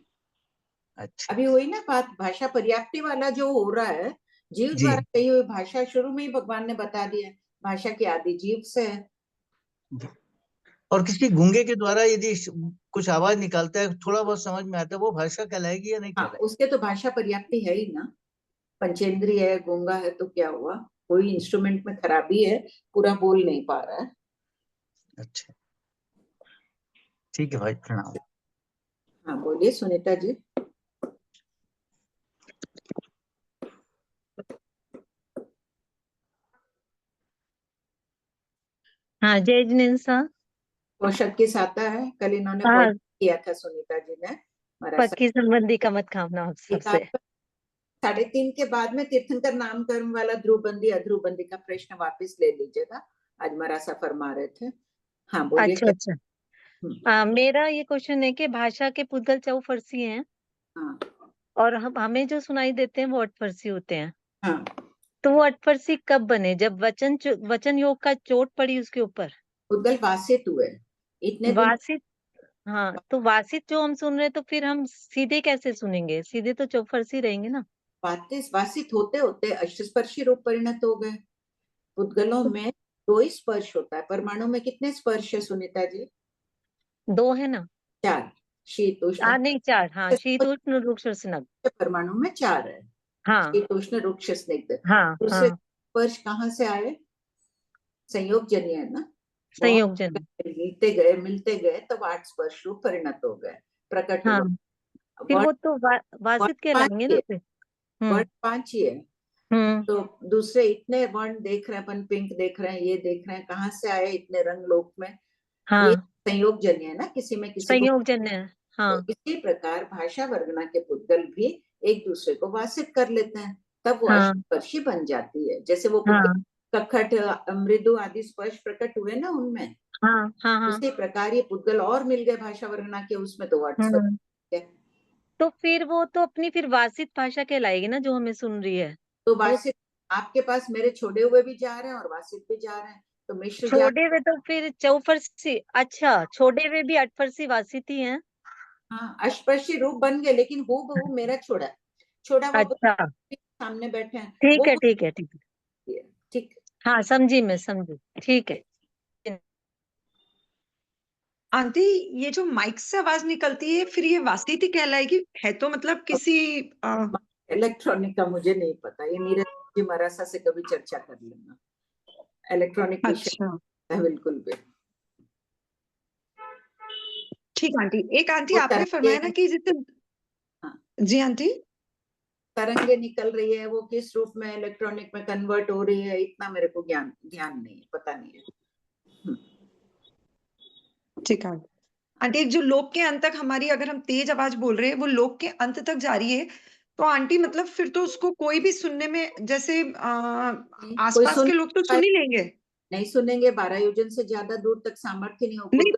Speaker 10: अच्छा,
Speaker 2: अभी हुई ना बात, भाषा पर्याप्ति वाला जो हो रहा है, जीव
Speaker 10: जी,
Speaker 2: द्वारा कही हुई भाषा, शुरू में ही भगवान ने बता दिया है, भाषा की आदि जीव से है।
Speaker 10: जी। और किसी गूंगे के द्वारा यदि कुछ आवाज निकालता है, थोड़ा बहुत समझ में आता है, वो भाषा कहलाएगी या नहीं
Speaker 2: हाँ,
Speaker 10: कहलाएगी?
Speaker 2: उसके तो भाषा पर्याप्ति है ही ना। पंचेंद्रिय है, गूंगा है, तो क्या हुआ? कोई इंस्ट्रूमेंट में खराबी है, पूरा बोल नहीं पा रहा है।
Speaker 10: अच्छा, ठीक है भाई, प्रणाम।
Speaker 2: हाँ बोलिए सुनीता जी।
Speaker 11: हाँ, जय जिनेन्द्र सर।
Speaker 2: पोषक की साता है, कल इन्होंने
Speaker 11: हाँ,
Speaker 2: पॉइंट किया था सुनीता जी ने हमारा।
Speaker 11: पक्की संबंधी का मत कामना आप
Speaker 2: एक
Speaker 11: सबसे।
Speaker 2: आप 3:30 के बाद में तीर्थंकर नामकरण वाला ध्रुवबंदी अध्रुवबंदी का प्रश्न वापस ले लीजिएगा। आज मरासा फरमा रहे थे। हाँ बोलिए
Speaker 11: अच्छा
Speaker 2: क्या।
Speaker 11: अच्छा, मेरा ये क्वेश्चन है कि भाषा के पुद्गल चौफरसी हैं
Speaker 2: हाँ
Speaker 11: और हमें जो सुनाई देते हैं वो अठफरसी होते हैं।
Speaker 2: हाँ।
Speaker 11: तो वो अठफरसी कब बने? जब वचन योग का चोट पड़ी उसके ऊपर?
Speaker 2: पुद्गल वासित हुए। इतने दिन
Speaker 11: वासित, हाँ, तो वासित जो हम सुन रहे हैं तो फिर हम सीधे कैसे सुनेंगे? सीधे तो चौफरसी रहेंगे ना।
Speaker 2: वासित होते होते अष्टस्पर्शी रूप परिणत हो गए। पुद्गलों में 2 ही स्पर्श होता है। परमाणु में कितने स्पर्श है सुनीता जी?
Speaker 11: 2 है ना।
Speaker 2: 4। शीत उष्ण
Speaker 11: नहीं 4, हाँ, शीत उष्ण रुक्ष स्निग्ध।
Speaker 2: परमाणु में 4 है।
Speaker 11: हाँ
Speaker 2: शीत उष्ण रुक्ष स्निग्ध।
Speaker 11: हाँ
Speaker 2: दूसरे
Speaker 11: हाँ,
Speaker 2: स्पर्श कहाँ से आए? संयोगजन्य है ना। बहुत
Speaker 11: संयोगजन्य।
Speaker 2: मिलते गए तब 8 स्पर्श रूप परिणत हो गए, प्रकट
Speaker 11: हाँ,
Speaker 2: हुआ।
Speaker 11: फिर
Speaker 2: वर्ण
Speaker 11: वो तो वासित
Speaker 2: 5
Speaker 11: कहलाएंगे
Speaker 2: ही
Speaker 11: ना
Speaker 2: है।
Speaker 11: फिर।
Speaker 2: वर्ण 5 ही है।
Speaker 11: हम्म
Speaker 2: तो दूसरे इतने वर्ण देख रहे हैं अपन, पिंक देख रहे हैं, ये देख रहे हैं, कहाँ से आए इतने रंग लोक में? ये
Speaker 11: हाँ,
Speaker 2: संयोगजन्य है ना, किसी में किसी को।
Speaker 11: संयोगजन्य है।
Speaker 2: तो
Speaker 11: हाँ
Speaker 2: इसी प्रकार भाषा वर्गना के पुद्गल भी एक दूसरे को वासित कर लेते हैं, तब वो
Speaker 11: हाँ
Speaker 2: अष्टस्पर्शी बन जाती है। जैसे वो पुद्गल
Speaker 11: हाँ
Speaker 2: कखट, मृदु आदि स्पर्श प्रकट हुए ना उनमें,
Speaker 11: हाँ हाँ हाँ।
Speaker 2: उसी प्रकार ये पुद्गल और मिल गए भाषा वर्गना के, उसमें तो अष्टस्पर्शी
Speaker 11: हम्म,
Speaker 2: है।
Speaker 11: तो फिर वो तो अपनी फिर वासित भाषा कहलाएगी ना, जो हमें सुन रही है।
Speaker 2: तो
Speaker 11: वो
Speaker 2: वासित आपके पास मेरे छोड़े हुए भी जा रहे हैं और वासित भी जा रहे हैं, तो मिश्र जा।
Speaker 11: छोड़े हुए तो फिर चौफरसी, अच्छा, छोड़े हुए भी अठफरसी वासित ही हैं।
Speaker 2: हाँ, अष्टस्पर्शी रूप बन गए, लेकिन हूबहू मेरा छोड़ा हुआ
Speaker 11: अच्छा,
Speaker 2: सामने बैठे हैं
Speaker 11: ठीक
Speaker 2: वो
Speaker 11: है ठीक है ठीक है।
Speaker 2: ठीक।
Speaker 11: हाँ, समझी मैं, समझी, ठीक है।
Speaker 5: आंटी, ये जो माइक से आवाज निकलती है फिर ये वासित कहलाएगी? है तो मतलब किसी
Speaker 2: इलेक्ट्रॉनिक का मुझे नहीं पता, ये नीरज जी मरासा से कभी चर्चा कर लेना। इलेक्ट्रॉनिक विषय
Speaker 5: अच्छा,
Speaker 2: है बिल्कुल भी।
Speaker 5: ठीक आंटी। एक आंटी
Speaker 2: वो
Speaker 5: आपने फरमाया ना कि जैसे,
Speaker 2: हाँ,
Speaker 5: जी आंटी,
Speaker 2: तरंगे निकल रही है, वो किस रूप में इलेक्ट्रॉनिक में कन्वर्ट हो रही है, इतना मेरे को ध्यान नहीं है, पता नहीं है।
Speaker 5: ठीक है आंटी। एक जो लोक के अंत तक हमारी, अगर हम तेज आवाज बोल रहे हैं, वो लोक के अंत तक जा रही है, तो आंटी मतलब फिर तो उसको कोई भी सुनने में, जैसे
Speaker 2: कोई
Speaker 5: आसपास
Speaker 2: सुन
Speaker 5: के लोग तो सुन ही लेंगे।
Speaker 2: नहीं सुनेंगे, 12 योजन से ज्यादा दूर तक सामर्थ्य नहीं हो।
Speaker 5: नहीं,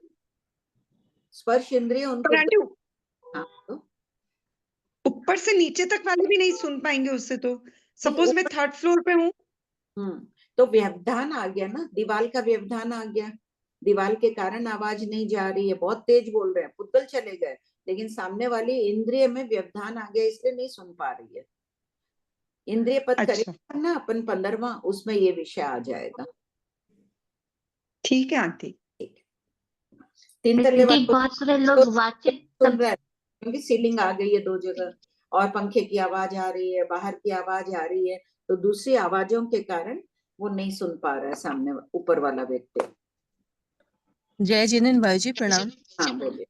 Speaker 2: स्पर्श इंद्रिय उनको
Speaker 5: पर आंटी
Speaker 2: हाँ, तो
Speaker 5: ऊपर से नीचे तक वाले भी नहीं सुन पाएंगे उससे। तो
Speaker 2: नहीं,
Speaker 5: सपोज मैं 3rd फ्लोर पे हूँ।
Speaker 2: तो व्यवधान आ गया ना, दीवार का व्यवधान आ गया। दीवार के कारण आवाज नहीं जा रही है, बहुत तेज बोल रहे हैं, पुद्गल चले गए, लेकिन सामने वाली इंद्रिय में व्यवधान आ गया, इसलिए नहीं सुन पा रही है। इंद्रिय पद
Speaker 5: अच्छा,
Speaker 2: करेगा ना अपन 15वां, उसमें ये विषय आ जाएगा।
Speaker 5: ठीक है आंटी।
Speaker 2: 3 तल्ले
Speaker 7: आंटी,
Speaker 2: वाले
Speaker 7: बहुत सारे
Speaker 2: तो
Speaker 7: लोग वाचित
Speaker 2: सुन रहे हैं, क्योंकि सीलिंग आ गई है 2 जगह, और पंखे की आवाज आ रही है, बाहर की आवाज आ रही है, तो दूसरी आवाजों के कारण वो नहीं सुन पा रहा है सामने ऊपर वाला व्यक्ति।
Speaker 12: जय जिनेन्द्र भाई जी, प्रणाम।
Speaker 2: हाँ बोलिए।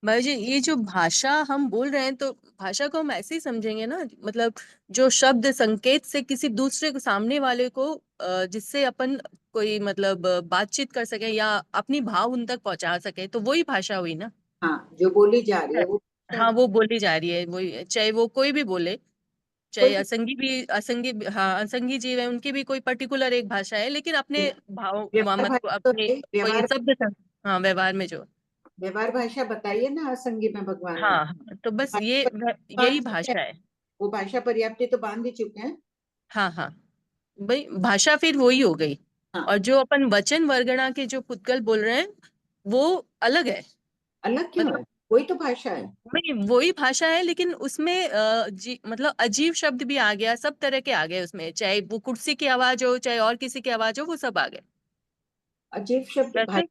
Speaker 12: भाई जी, ये जो भाषा हम बोल रहे हैं, तो भाषा को हम ऐसे ही समझेंगे ना, मतलब जो शब्द संकेत से किसी दूसरे को, सामने वाले को जिससे अपन कोई मतलब बातचीत कर सके या अपनी भाव उन तक पहुंचा सके, तो वही भाषा हुई ना।
Speaker 2: हाँ, जो बोली जा रही है वो
Speaker 12: हाँ, वो बोली जा रही है, वही, चाहे वो कोई भी बोले, चाहे
Speaker 2: कोई भी
Speaker 12: हाँ, असंगी जीव है, उनकी भी कोई पर्टिकुलर एक भाषा है, लेकिन अपने भाव
Speaker 2: व्यवहार
Speaker 12: मतलब
Speaker 2: भाषा तो
Speaker 12: अपने
Speaker 2: है,
Speaker 12: कोई शब्द हाँ, व्यवहार में जो,
Speaker 2: व्यवहार भाषा बताइए ना असंगी में भगवान ने।
Speaker 12: हाँ हाँ, तो बस ये
Speaker 2: बांध
Speaker 12: यही
Speaker 2: चुके हैं,
Speaker 12: भाषा है।
Speaker 2: वो भाषा पर्याप्ति तो बांध ही चुके हैं।
Speaker 12: हाँ हाँ, भाई भाषा फिर वही हो गई।
Speaker 2: हाँ,
Speaker 12: और जो अपन वचन वर्गणा के जो पुद्गल बोल रहे हैं, वो अलग है।
Speaker 2: अलग क्यों
Speaker 12: मतलब
Speaker 2: है? कोई तो भाषा है।
Speaker 12: नहीं, वही भाषा है, लेकिन उसमें मतलब अजीब शब्द भी आ गया, सब तरह के आ गए उसमें, चाहे वो कुर्सी की आवाज हो, चाहे और किसी की आवाज हो, वो सब आ गए।
Speaker 2: अजीब शब्द,
Speaker 12: वैसे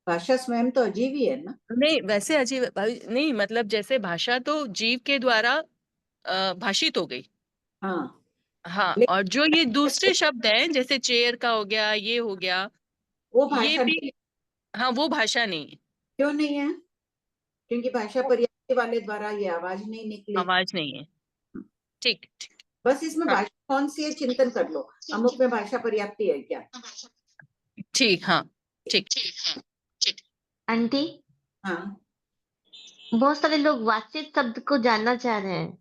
Speaker 2: भाषा स्वयं तो अजीब ही है ना।
Speaker 12: नहीं, वैसे अजीब नहीं, मतलब जैसे भाषा तो जीव के द्वारा भाषित हो गई।
Speaker 2: हाँ,
Speaker 12: हाँ, और
Speaker 2: लेकिन
Speaker 12: जो ये दूसरे शब्द हैं, जैसे चेयर का हो गया, ये हो गया,
Speaker 2: वो
Speaker 12: ये
Speaker 2: भाषा
Speaker 12: भी,
Speaker 2: नहीं।
Speaker 12: हाँ, वो भाषा नहीं है।
Speaker 2: क्यों नहीं है? क्योंकि भाषा
Speaker 12: वो
Speaker 2: पर्याप्ति वाले द्वारा ये आवाज नहीं निकली।
Speaker 12: आवाज नहीं है। ठीक ठीक।
Speaker 2: बस इसमें
Speaker 12: हाँ,
Speaker 2: भाषा कौन सी है चिंतन कर लो, अमुक में भाषा पर्याप्ति है क्या?
Speaker 12: ठीक। हाँ, ठीक।
Speaker 7: आंटी,
Speaker 2: हाँ,
Speaker 7: बहुत सारे लोग वाचित शब्द को जानना चाह रहे हैं।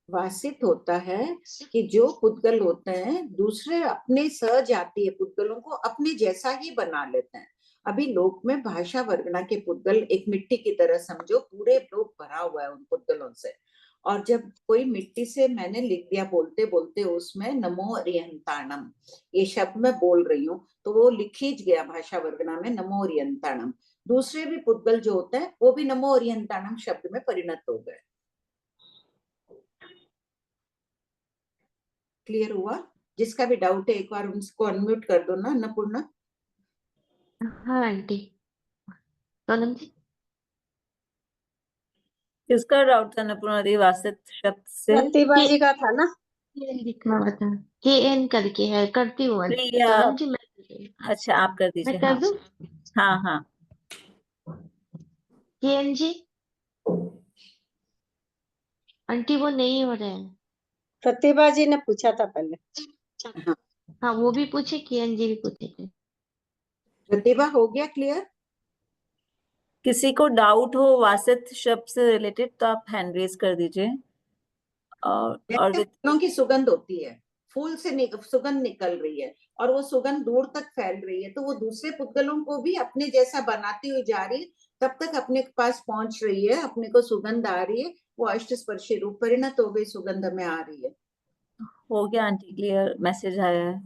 Speaker 2: वासित होता है कि जो पुद्गल होते हैं दूसरे अपने सजातीय पुद्गलों को अपने जैसा ही बना लेते हैं। अभी लोक में भाषा वर्गना के पुद्गल एक मिट्टी की तरह समझो, पूरे लोक भरा हुआ है उन पुद्गलों से। और जब कोई मिट्टी से मैंने लिख दिया बोलते बोलते, उसमें नमो रियंताणम ये शब्द मैं बोल रही हूँ, तो वो लिखी गया भाषा वर्गना में नमो रियंताणम। दूसरे भी पुद्गल जो होते हैं वो भी नमो ओरियंताणम शब्द में परिणत हो गए। क्लियर हुआ? जिसका भी डाउट है एक बार उसको अनम्यूट कर दो ना अन्नपूर्णा।
Speaker 7: हाँ आंटी। सोनम जी
Speaker 4: किसका डाउट था अन्नपूर्णा दी? वासित शब्द से
Speaker 6: प्रतिभा जी का था ना।
Speaker 7: लिखना बता के एन करके है, करती हूँ
Speaker 4: प्रिया,
Speaker 7: सोनम जी, मैं कर रही हूँ।
Speaker 4: अच्छा आप कर
Speaker 7: मैं
Speaker 4: दीजिए।
Speaker 7: कर
Speaker 4: हाँ
Speaker 7: दूँ
Speaker 4: हाँ हाँ
Speaker 7: के एन जी? आंटी वो नहीं हो रहे हैं।
Speaker 6: प्रतिभा जी ने पूछा था पहले।
Speaker 2: हाँ
Speaker 7: हाँ वो भी पूछे, के एन जी भी पूछे थे।
Speaker 2: प्रतिभा हो गया क्लियर?
Speaker 4: किसी को डाउट हो वासित शब्द से रिलेटेड तो आप हैंड रेज कर दीजिए। और
Speaker 2: जैसे फूलों की सुगंध होती है, फूल से सुगंध निकल रही है और वो सुगंध दूर तक फैल रही है, तो वो दूसरे पुद्गलों को भी अपने जैसा बनाती हुई जा रही है, तब तक अपने पास पहुंच रही है, अपने को सुगंध आ रही है, वो अष्टस्पर्शी रूप परिणत हो गई, सुगंध में आ रही है।
Speaker 4: हो गया आंटी, क्लियर मैसेज आया है।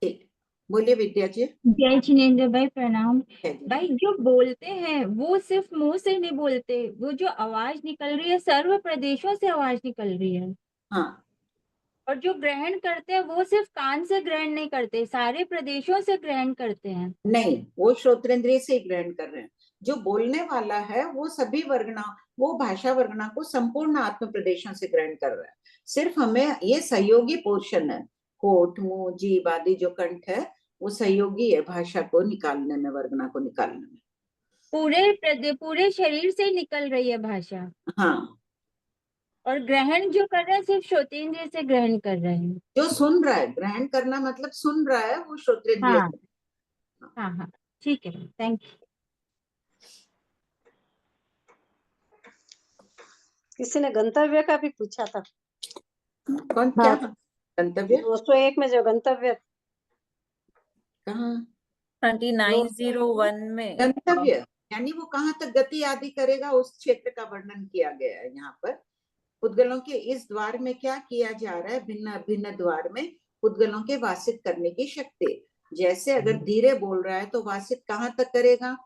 Speaker 2: ठीक, बोलिए विद्या जी।
Speaker 13: जय जिनेन्द्र भाई, प्रणाम।
Speaker 2: जय जी।
Speaker 13: भाई जो बोलते हैं वो सिर्फ मुंह से नहीं बोलते, वो जो आवाज निकल रही है सर्व प्रदेशों से आवाज निकल रही है।
Speaker 2: हाँ
Speaker 13: और जो ग्रहण करते हैं वो सिर्फ कान से ग्रहण नहीं करते, सारे प्रदेशों से ग्रहण करते हैं।
Speaker 2: नहीं, वो श्रोत्रेंद्रिय से ही ग्रहण कर रहे हैं। जो बोलने वाला है वो सभी वर्गना, वो भाषा वर्गना को संपूर्ण आत्म प्रदेशों से ग्रहण कर रहा है। सिर्फ हमें ये सहयोगी पोर्शन है, होठ मुंह जीभ आदि जो कंठ है वो सहयोगी है भाषा को निकालने में, वर्गना को निकालने में।
Speaker 13: पूरे शरीर से ही निकल रही है भाषा।
Speaker 2: हाँ,
Speaker 13: और ग्रहण जो कर रहे हैं सिर्फ श्रोतेंद्रिय से ग्रहण कर रहे हैं।
Speaker 2: जो सुन रहा है, ग्रहण करना मतलब सुन रहा है, वो श्रोत्रेंद्रिय
Speaker 13: हाँ
Speaker 2: से।
Speaker 13: हाँ हाँ ठीक है, थैंक यू।
Speaker 6: किसी ने गंतव्य का भी पूछा था।
Speaker 2: कौन? क्या गंतव्य?
Speaker 6: 201 में जो गंतव्य
Speaker 2: कहाँ?
Speaker 4: आंटी 901 में
Speaker 2: गंतव्य यानी वो कहाँ तक गति आदि करेगा, उस क्षेत्र का वर्णन किया गया है यहाँ पर। पुद्गलों के इस द्वार में क्या किया जा रहा है, भिन्न भिन्न द्वार में पुद्गलों के वासित करने की शक्ति। जैसे अगर धीरे बोल रहा है तो वासित कहाँ तक करेगा,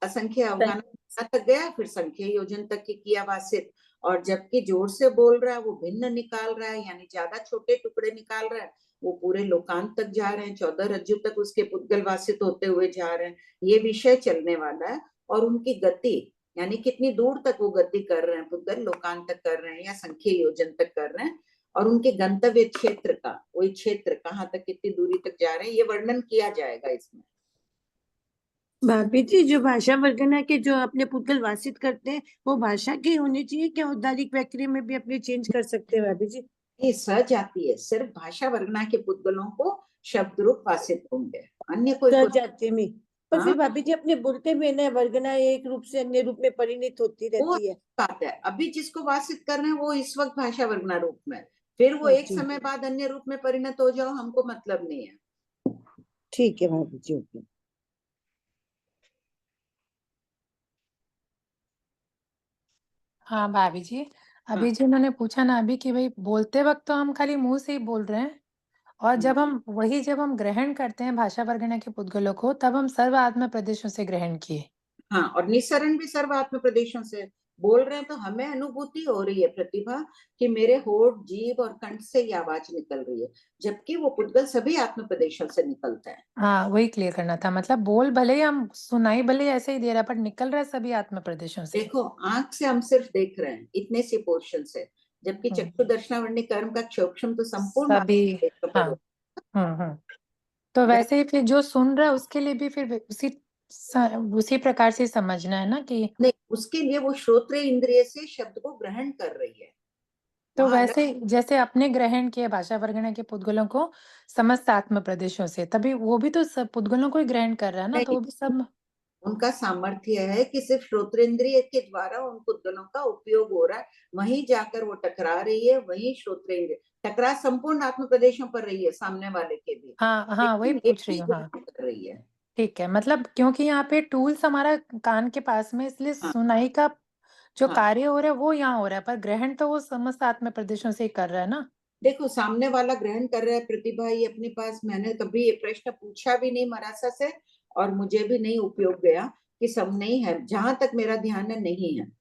Speaker 2: असंख्य अवगान तक गया, फिर संख्य योजन तक की किया वासित। और जबकि जोर से बोल रहा है वो भिन्न निकाल रहा है, यानी ज्यादा छोटे टुकड़े निकाल रहा है, वो पूरे लोकांत तक जा रहे हैं, 14 रज्जु तक उसके पुद्गल वासित होते हुए जा रहे हैं। ये विषय चलने वाला है। और उनकी गति यानी कितनी दूर तक वो गति कर रहे हैं, पुद्गल लोकांत तक कर रहे हैं या संख्य योजन तक कर रहे हैं, और उनके गंतव्य क्षेत्र का वही क्षेत्र कहाँ तक कितनी दूरी तक जा रहे हैं, ये वर्णन किया जाएगा इसमें।
Speaker 8: भाभी जी, जो भाषा वर्गना के जो अपने पुद्गल वासित करते हैं वो भाषा की होनी चाहिए, क्या औद्धारिक व्याकरण में भी अपने चेंज कर सकते हैं भाभी जी?
Speaker 2: ये सजातीय है, सिर्फ भाषा वर्गना के पुद्गलों को शब्द रूप वासित होंगे, अन्य कोई
Speaker 8: सजातीय में। पर
Speaker 2: हाँ?
Speaker 8: फिर भाभी जी अपने बोलते में ना वर्गना एक रूप से अन्य रूप में परिणत होती
Speaker 2: वो
Speaker 8: रहती है।
Speaker 2: बात है, अभी जिसको वासित कर रहे हैं वो इस वक्त भाषा वर्गना रूप में, फिर वो एक समय बाद अन्य रूप में परिणत हो जाओ, हमको मतलब नहीं है।
Speaker 8: ठीक है भाभी जी, ओके।
Speaker 3: हाँ भाभी जी, अभी
Speaker 2: हाँ।
Speaker 3: जो उन्होंने पूछा ना अभी कि भाई बोलते वक्त तो हम खाली मुंह से ही बोल रहे हैं, और जब हम ग्रहण करते हैं भाषा वर्गना के पुद्गलों को, तब हम सर्व आत्म प्रदेशों से ग्रहण किए।
Speaker 2: हाँ, और निस्सरण भी सर्वात्म प्रदेशों से बोल रहे हैं, तो हमें अनुभूति हो रही है प्रतिभा कि मेरे होठ जीभ और कंठ से ये आवाज निकल रही है, जबकि वो पुद्गल सभी आत्म प्रदेशों से निकलता है।
Speaker 3: हाँ वही क्लियर करना था, मतलब बोल भले ही हम सुनाई भले ही ऐसे ही दे रहा है, पर निकल रहा है सभी आत्म प्रदेशों से।
Speaker 2: देखो, आंख से हम सिर्फ देख रहे हैं इतने से पोर्शन से, जबकि चक्षु दर्शनावरणी कर्म का क्षोक्षम तो संपूर्ण
Speaker 3: सभी। हाँ। तो वैसे ही फिर जो सुन रहा है उसके लिए भी फिर उसी प्रकार से समझना है ना कि
Speaker 2: नहीं, उसके लिए वो श्रोत्र इंद्रिय से शब्द को ग्रहण कर रही है।
Speaker 3: तो वैसे जैसे अपने ग्रहण किए भाषा वर्गना के पुद्गलों को समस्त आत्म प्रदेशों से, तभी वो भी तो सब पुद्गलों को ही ग्रहण कर रहा है ना, तो वो भी सब
Speaker 2: उनका सामर्थ्य है कि सिर्फ श्रोत्रेंद्रिय के द्वारा उन पुद्गलों का उपयोग हो रहा है, वहीं जाकर वो टकरा रही है, वहीं श्रोत्रेंद्रिय टकरा संपूर्ण आत्म प्रदेशों पर रही है, सामने वाले के भी।
Speaker 3: हाँ वही पूछ रही हूँ। हाँ
Speaker 2: कर रही है।
Speaker 3: ठीक है, मतलब क्योंकि यहाँ पे टूल्स हमारा कान के पास में, इसलिए सुनाई का जो कार्य हो रहा है वो यहाँ हो रहा है, पर ग्रहण तो वो समस्त आत्म प्रदेशों से ही कर रहा है ना।
Speaker 2: देखो, सामने वाला ग्रहण कर रहा है प्रतिभा, ये अपने पास, मैंने कभी ये प्रश्न पूछा भी नहीं मरासा से और मुझे भी नहीं उपयोग गया कि सब नहीं है, जहां तक मेरा ध्यान है नहीं है,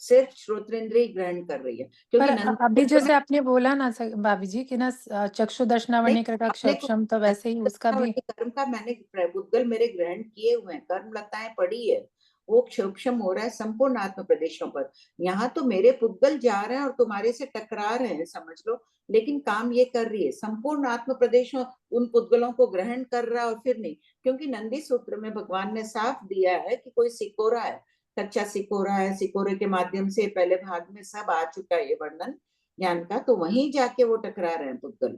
Speaker 2: सिर्फ श्रोत्रेंद्रिय ग्रहण कर रही है, क्योंकि
Speaker 3: पर
Speaker 2: नंदी
Speaker 3: अभी
Speaker 2: सूत्र में
Speaker 3: जैसे आपने बोला ना भाभी जी कि ना चक्षु
Speaker 2: नहीं,
Speaker 3: दर्शनावनी का
Speaker 2: आपने को
Speaker 3: सक्षम, तो वैसे ही उसका भी
Speaker 2: कर्म का मैंने पुद्गल मेरे ग्रहण किए हुए हैं, कर्म लताएं पड़ी है, वो क्षोक्षम हो रहा है संपूर्ण आत्म प्रदेशों पर। यहाँ तो मेरे पुद्गल जा रहे हैं और तुम्हारे से टकरा रहे हैं समझ लो, लेकिन काम ये कर रही है संपूर्ण आत्म प्रदेशों उन पुद्गलों को ग्रहण कर रहा है और फिर नहीं, क्योंकि नंदी सूत्र में भगवान ने साफ दिया है कि कोई सिकोरा है, कच्चा सिकोरा है, सिकोरे के माध्यम से पहले भाग में सब आ चुका है ये वर्णन ज्ञान का, तो वहीं जाके वो टकरा रहे हैं पुद्गल।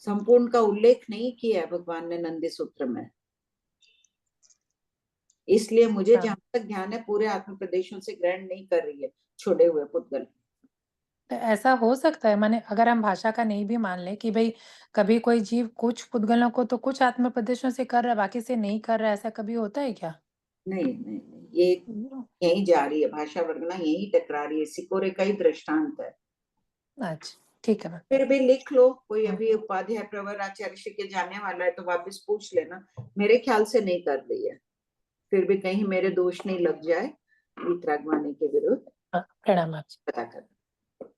Speaker 2: संपूर्ण का उल्लेख नहीं किया है भगवान ने नंदी सूत्र में, इसलिए मुझे जहां तक ध्यान है पूरे आत्म प्रदेशों से ग्रहण नहीं कर रही है छोड़े हुए पुद्गल।
Speaker 3: तो ऐसा हो सकता है, माने अगर हम भाषा का नहीं भी मान ले कि भाई कभी कोई जीव कुछ पुद्गलों को तो कुछ आत्म प्रदेशों से कर रहा है, बाकी से नहीं कर रहा है, ऐसा कभी होता है क्या?
Speaker 2: नहीं नहीं नहीं, ये यही जा रही है भाषा वर्गना, यही टकरा रही है, सिकोरे का ही दृष्टांत है।
Speaker 3: अच्छा ठीक है।
Speaker 2: फिर भी लिख लो, कोई अभी उपाध्याय प्रवर आचार्य के जाने वाला है तो वापस पूछ लेना, मेरे ख्याल से नहीं कर रही है, फिर भी कहीं मेरे दोष नहीं लग जाए वितरागवानी के विरुद्ध,
Speaker 3: प्रणाम आप
Speaker 2: पता कर,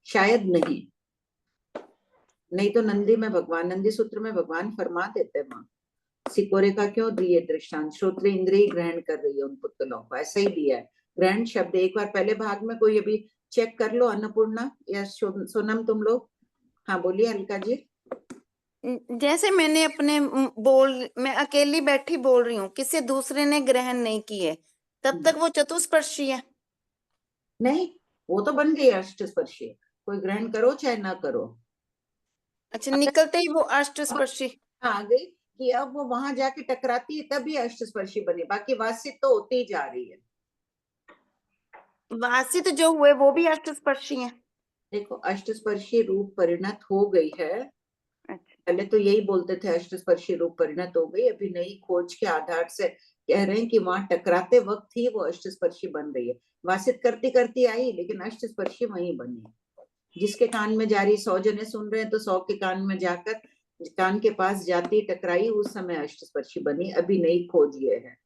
Speaker 2: शायद नहीं तो नंदी में भगवान, नंदी सूत्र में भगवान फरमा देते हैं वहां सिकोरे का क्यों दिए दृष्टांत, श्रोत्र इंद्रिय ग्रहण कर रही है उन पुतलों को, ऐसा ही दिया है ग्रहण शब्द। एक बार पहले भाग में कोई अभी चेक कर लो, अन्नपूर्णा या सोनम तुम लोग, हाँ बोलिए अलका जी।
Speaker 14: जैसे मैंने अपने मैं अकेली बैठी बोल रही हूँ, किसी दूसरे ने ग्रहण नहीं किए, तब तक वो चतुस्पर्शी है?
Speaker 2: नहीं, वो तो बन गई अष्टस्पर्शी, कोई ग्रहण करो चाहे ना करो।
Speaker 14: अच्छा, निकलते ही वो अष्टस्पर्शी
Speaker 2: आ गई कि अब वो वहां जाके टकराती है तभी अष्टस्पर्शी बनी, बाकी वासित तो होती ही जा रही है।
Speaker 14: वासित जो हुए वो भी अष्टस्पर्शी है?
Speaker 2: देखो अष्टस्पर्शी रूप परिणत हो गई है, पहले तो यही बोलते थे अष्टस्पर्शी रूप परिणत हो गई, अभी नई खोज के आधार से कह रहे हैं कि वहां टकराते वक्त ही वो अष्टस्पर्शी बन रही है, वासित करती करती आई लेकिन अष्टस्पर्शी वहीं बनी। जिसके कान में जा रही 100 जने सुन रहे हैं तो 100 के कान में जाकर कान के पास जाती टकराई, उस समय अष्टस्पर्शी बनी, अभी नई खोज ये है।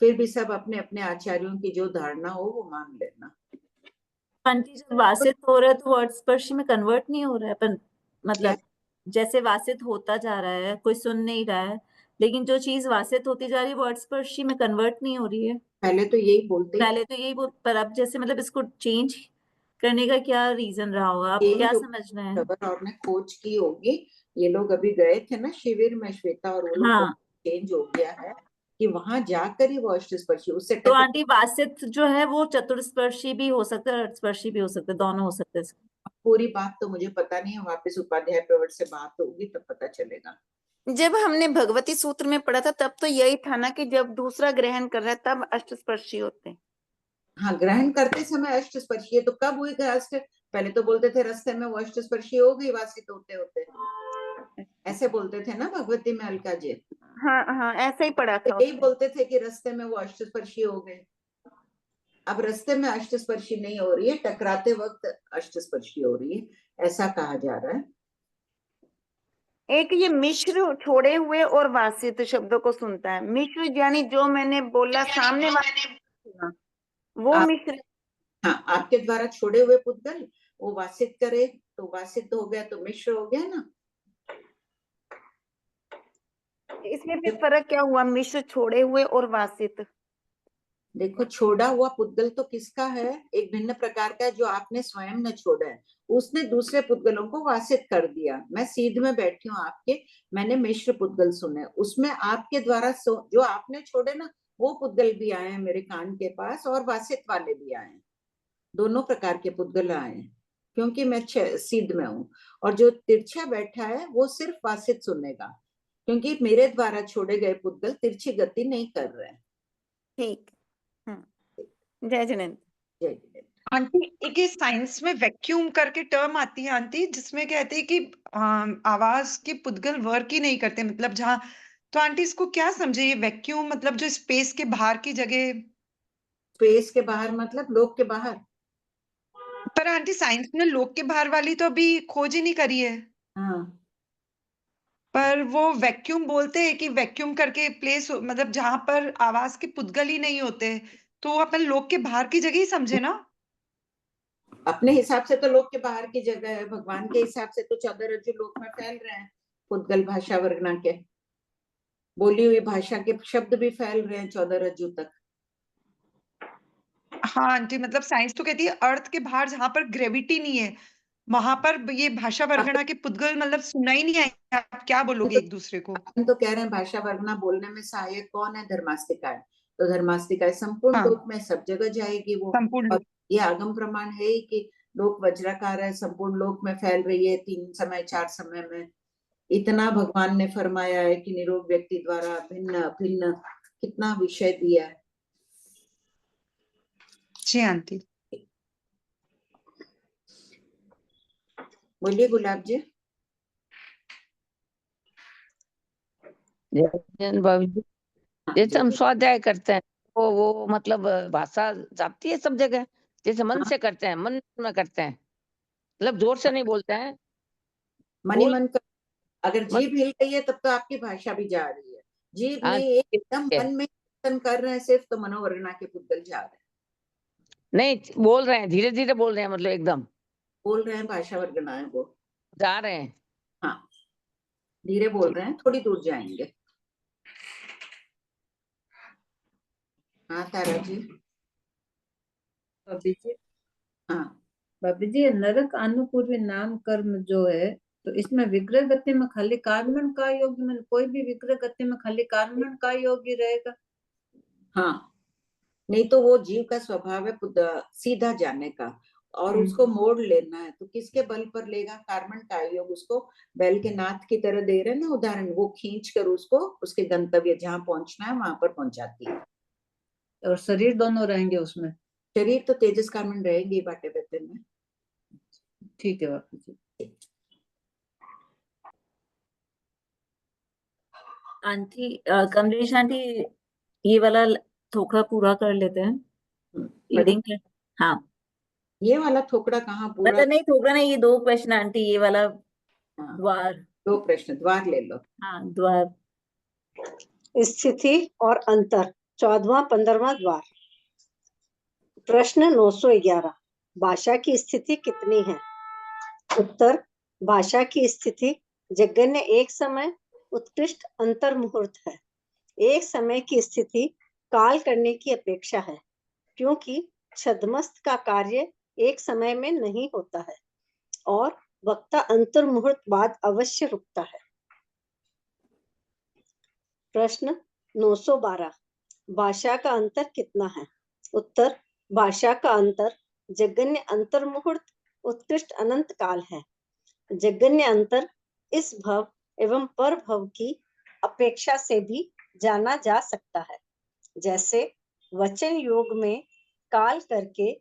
Speaker 2: फिर भी सब अपने अपने आचार्यों की जो धारणा हो वो मान लेना।
Speaker 4: आंटी जब वासित हो रहा है तो वर्ड स्पर्शी में कन्वर्ट नहीं हो रहा है, पर मतलब जैसे वासित होता जा रहा है, कोई सुन नहीं रहा है, लेकिन जो चीज वासित होती जा रही है वर्ड स्पर्शी में कन्वर्ट नहीं हो रही है।
Speaker 2: पहले तो यही बोलते
Speaker 4: पर अब जैसे मतलब इसको चेंज करने का क्या रीजन रहा होगा, आप क्या समझना है?
Speaker 2: और ने खोज की होगी, ये लोग अभी गए थे ना शिविर में श्वेता और वो लोग,
Speaker 4: हाँ,
Speaker 2: चेंज हो गया है कि वहां जाकर ही वो अष्टस्पर्शी, उससे
Speaker 4: तो आंटी वासित जो है वो चतुर्स्पर्शी भी हो सकता है, अष्टस्पर्शी भी हो सकता है, दोनों हो सकते हैं।
Speaker 2: पूरी बात तो मुझे पता नहीं है, वापस उपाध्याय प्रवर से बात होगी तब पता चलेगा।
Speaker 14: जब हमने भगवती सूत्र में पढ़ा था तब तो यही था ना कि जब दूसरा ग्रहण कर रहा है तब अष्टस्पर्शी होते हैं।
Speaker 2: हाँ, ग्रहण करते समय अष्टस्पर्शी है तो कब हुई अष्ट, पहले तो बोलते थे रास्ते में वो अष्टस्पर्शी हो गई वासित होते होते, ऐसे बोलते थे ना भगवती में अलका जी।
Speaker 14: हाँ ऐसा ही पढ़ा था,
Speaker 2: यही बोलते थे कि रास्ते में वो अष्टस्पर्शी हो गए, अब रास्ते में अष्टस्पर्शी नहीं हो रही है, टकराते वक्त अष्टस्पर्शी हो रही है, ऐसा कहा जा रहा है।
Speaker 14: एक ये मिश्र छोड़े हुए और वासित शब्दों को सुनता है, मिश्र यानी जो मैंने बोला सामने वाले वो मिश्र।
Speaker 2: हाँ, आपके द्वारा छोड़े हुए पुद्गल वो वासित करे तो वासित हो गया, तो मिश्र हो गया ना।
Speaker 14: इसमें भी फर्क क्या हुआ, मिश्र छोड़े हुए और वासित?
Speaker 2: देखो छोड़ा हुआ पुद्गल तो किसका है, एक भिन्न प्रकार का जो आपने स्वयं ने छोड़ा है, उसने दूसरे पुद्गलों को वासित कर दिया। मैं सीध में बैठी हूँ आपके, मैंने मिश्र पुद्गल सुने, उसमें आपके द्वारा जो आपने छोड़े ना वो पुद्गल भी आए हैं मेरे कान के पास, और वासित वाले भी आए हैं, दोनों प्रकार के पुद्गल आए हैं, क्योंकि मैं सीध में हूँ। और जो तिरछा बैठा है वो सिर्फ वासित सुनेगा, क्योंकि मेरे द्वारा छोड़े गए पुद्गल तिरछी गति नहीं कर रहे हैं।
Speaker 14: ठीक, जय जिनेन्द्र।
Speaker 2: जय जिनेन्द्र।
Speaker 5: आंटी एक ये साइंस में वैक्यूम करके टर्म आती है आंटी, जिसमें कहते हैं कि आवाज के पुद्गल वर्क ही नहीं करते, मतलब जहाँ, तो आंटी इसको क्या समझे ये वैक्यूम, मतलब जो स्पेस के बाहर की जगह?
Speaker 2: स्पेस के बाहर मतलब लोक के बाहर?
Speaker 5: पर आंटी साइंस ने लोक के बाहर वाली तो अभी खोज ही नहीं करी है।
Speaker 2: हाँ,
Speaker 5: पर वो वैक्यूम बोलते हैं कि वैक्यूम करके प्लेस मतलब जहां पर आवाज के पुद्गल ही नहीं होते, तो वो अपन लोक के बाहर की जगह ही समझे ना।
Speaker 2: अपने हिसाब से तो लोक के बाहर की जगह है, भगवान के हिसाब से तो 14 रज्जु लोक में फैल रहे हैं। पुद्गल भाषा वर्गना के बोली हुई भाषा के शब्द भी फैल रहे हैं 14 रज्जु तक।
Speaker 5: हाँ आंटी, मतलब साइंस तो कहती है अर्थ के बाहर जहां पर ग्रेविटी नहीं है वहां पर ये भाषा वर्गना के पुद्गल मतलब सुना ही नहीं आएगा। आप क्या बोलोगे एक दूसरे को?
Speaker 2: हम तो कह रहे हैं भाषा वर्गना बोलने में सहायक कौन है? धर्मास्तिकाएं। तो धर्मास्तिकाएं संपूर्ण
Speaker 5: हाँ
Speaker 2: लोक में सब जगह जाएगी वो।
Speaker 5: संपूर्ण
Speaker 2: और
Speaker 5: लोक।
Speaker 2: ये आगम प्रमाण है ही कि लोक वज्राकार है, संपूर्ण लोक में फैल रही है, 3 समय 4 समय में। इतना भगवान ने फरमाया है कि निरोग व्यक्ति द्वारा भिन्न भिन्न कितना विषय दिया है।
Speaker 5: जी आंटी।
Speaker 2: बोलिए गुलाब जी।
Speaker 15: भाभी जी, जैसे हम स्वाध्याय करते हैं वो मतलब भाषा जाती है सब जगह, जैसे मन से करते हैं, मन में करते हैं, मतलब जोर से नहीं बोलते हैं,
Speaker 2: मन ही
Speaker 15: बोल
Speaker 2: मन कर, अगर
Speaker 15: मन
Speaker 2: जीभ हिल रही है तब तो आपकी भाषा भी जा रही है। जीभ
Speaker 15: हाँ,
Speaker 2: नहीं, एकदम
Speaker 15: है।
Speaker 2: मन में कीर्तन कर रहे हैं सिर्फ, तो मनोवर्णा के पुद्गल जा रहे हैं।
Speaker 15: नहीं बोल रहे हैं, धीरे धीरे बोल रहे हैं, मतलब एकदम
Speaker 2: बोल रहे हैं भाषा वर्गना है वो।
Speaker 15: जा रहे हैं।
Speaker 2: हाँ धीरे बोल रहे हैं, थोड़ी दूर जाएंगे। हाँ तारा जी।
Speaker 16: भाभी जी,
Speaker 2: हाँ
Speaker 16: भाभी जी, नरक अनुपूर्वी नाम कर्म जो है, तो इसमें विग्रह गति में खाली कर्मण का योग, में कोई भी विग्रह गति में खाली कर्मण का योग ही रहेगा।
Speaker 2: हाँ, नहीं तो वो जीव का स्वभाव है सीधा जाने का, और उसको मोड़ लेना है, तो किसके बल पर लेगा? कार्मण का योग उसको बैल के नाथ की तरह दे रहे हैं ना उदाहरण, वो खींच कर उसको उसके गंतव्य जहाँ पहुंचना है वहां पर पहुंचाती है।
Speaker 16: और शरीर दोनों रहेंगे उसमें?
Speaker 2: शरीर तो तेजस कार्मण रहेंगे बाटे बेटे में।
Speaker 16: ठीक है भाभी जी।
Speaker 4: आंटी कमलेश आंटी, ये वाला थोड़ा पूरा कर लेते हैं, रीडिंग के। हाँ
Speaker 2: ये वाला थोकड़ा कहाँ पूरा?
Speaker 4: मतलब नहीं थोड़ा नहीं, ये 2 क्वेश्चन आंटी, ये वाला
Speaker 2: हाँ,
Speaker 4: द्वार।
Speaker 2: 2 प्रश्न, द्वार ले लो।
Speaker 4: हाँ द्वार।
Speaker 6: स्थिति और अंतर 14वां 15वां द्वार। प्रश्न 911, भाषा की स्थिति कितनी है? उत्तर, भाषा की स्थिति जगन्य एक समय उत्कृष्ट अंतर मुहूर्त है। एक समय की स्थिति काल करने की अपेक्षा है, क्योंकि छद्मस्त का कार्य एक समय में नहीं होता है और वक्ता अंतर मुहूर्त बाद अवश्य रुकता है। प्रश्न 912, भाषा का अंतर कितना है? उत्तर, भाषा का अंतर जगन्य अंतर मुहूर्त उत्कृष्ट अनंत काल है। जगन्य अंतर इस भव एवं पर भव की अपेक्षा से भी जाना जा सकता है, जैसे वचन योग में काल करके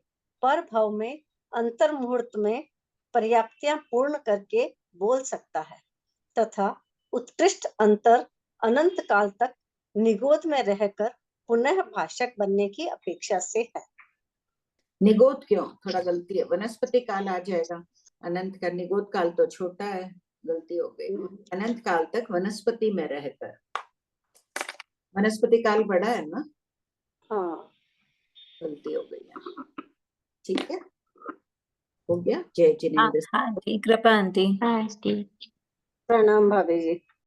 Speaker 6: पर भव में अंतर मुहूर्त में पर्याप्तियां पूर्ण करके बोल सकता है, तथा उत्कृष्ट अंतर अनंत काल तक निगोद में रहकर पुनः भाषक बनने की अपेक्षा से है।
Speaker 2: निगोद क्यों? थोड़ा गलती है, वनस्पति काल आ जाएगा। अनंत का निगोद काल तो छोटा है, गलती हो गई। अनंत काल तक वनस्पति में रहकर, वनस्पति काल बड़ा है ना।
Speaker 6: हाँ
Speaker 2: गलती हो गई है। ठीक है, हो गया। जय जिनेन्द्र।
Speaker 4: हाँ आंटी, कृपा आंटी।
Speaker 7: हाँ आंटी।
Speaker 6: प्रणाम भाभी जी।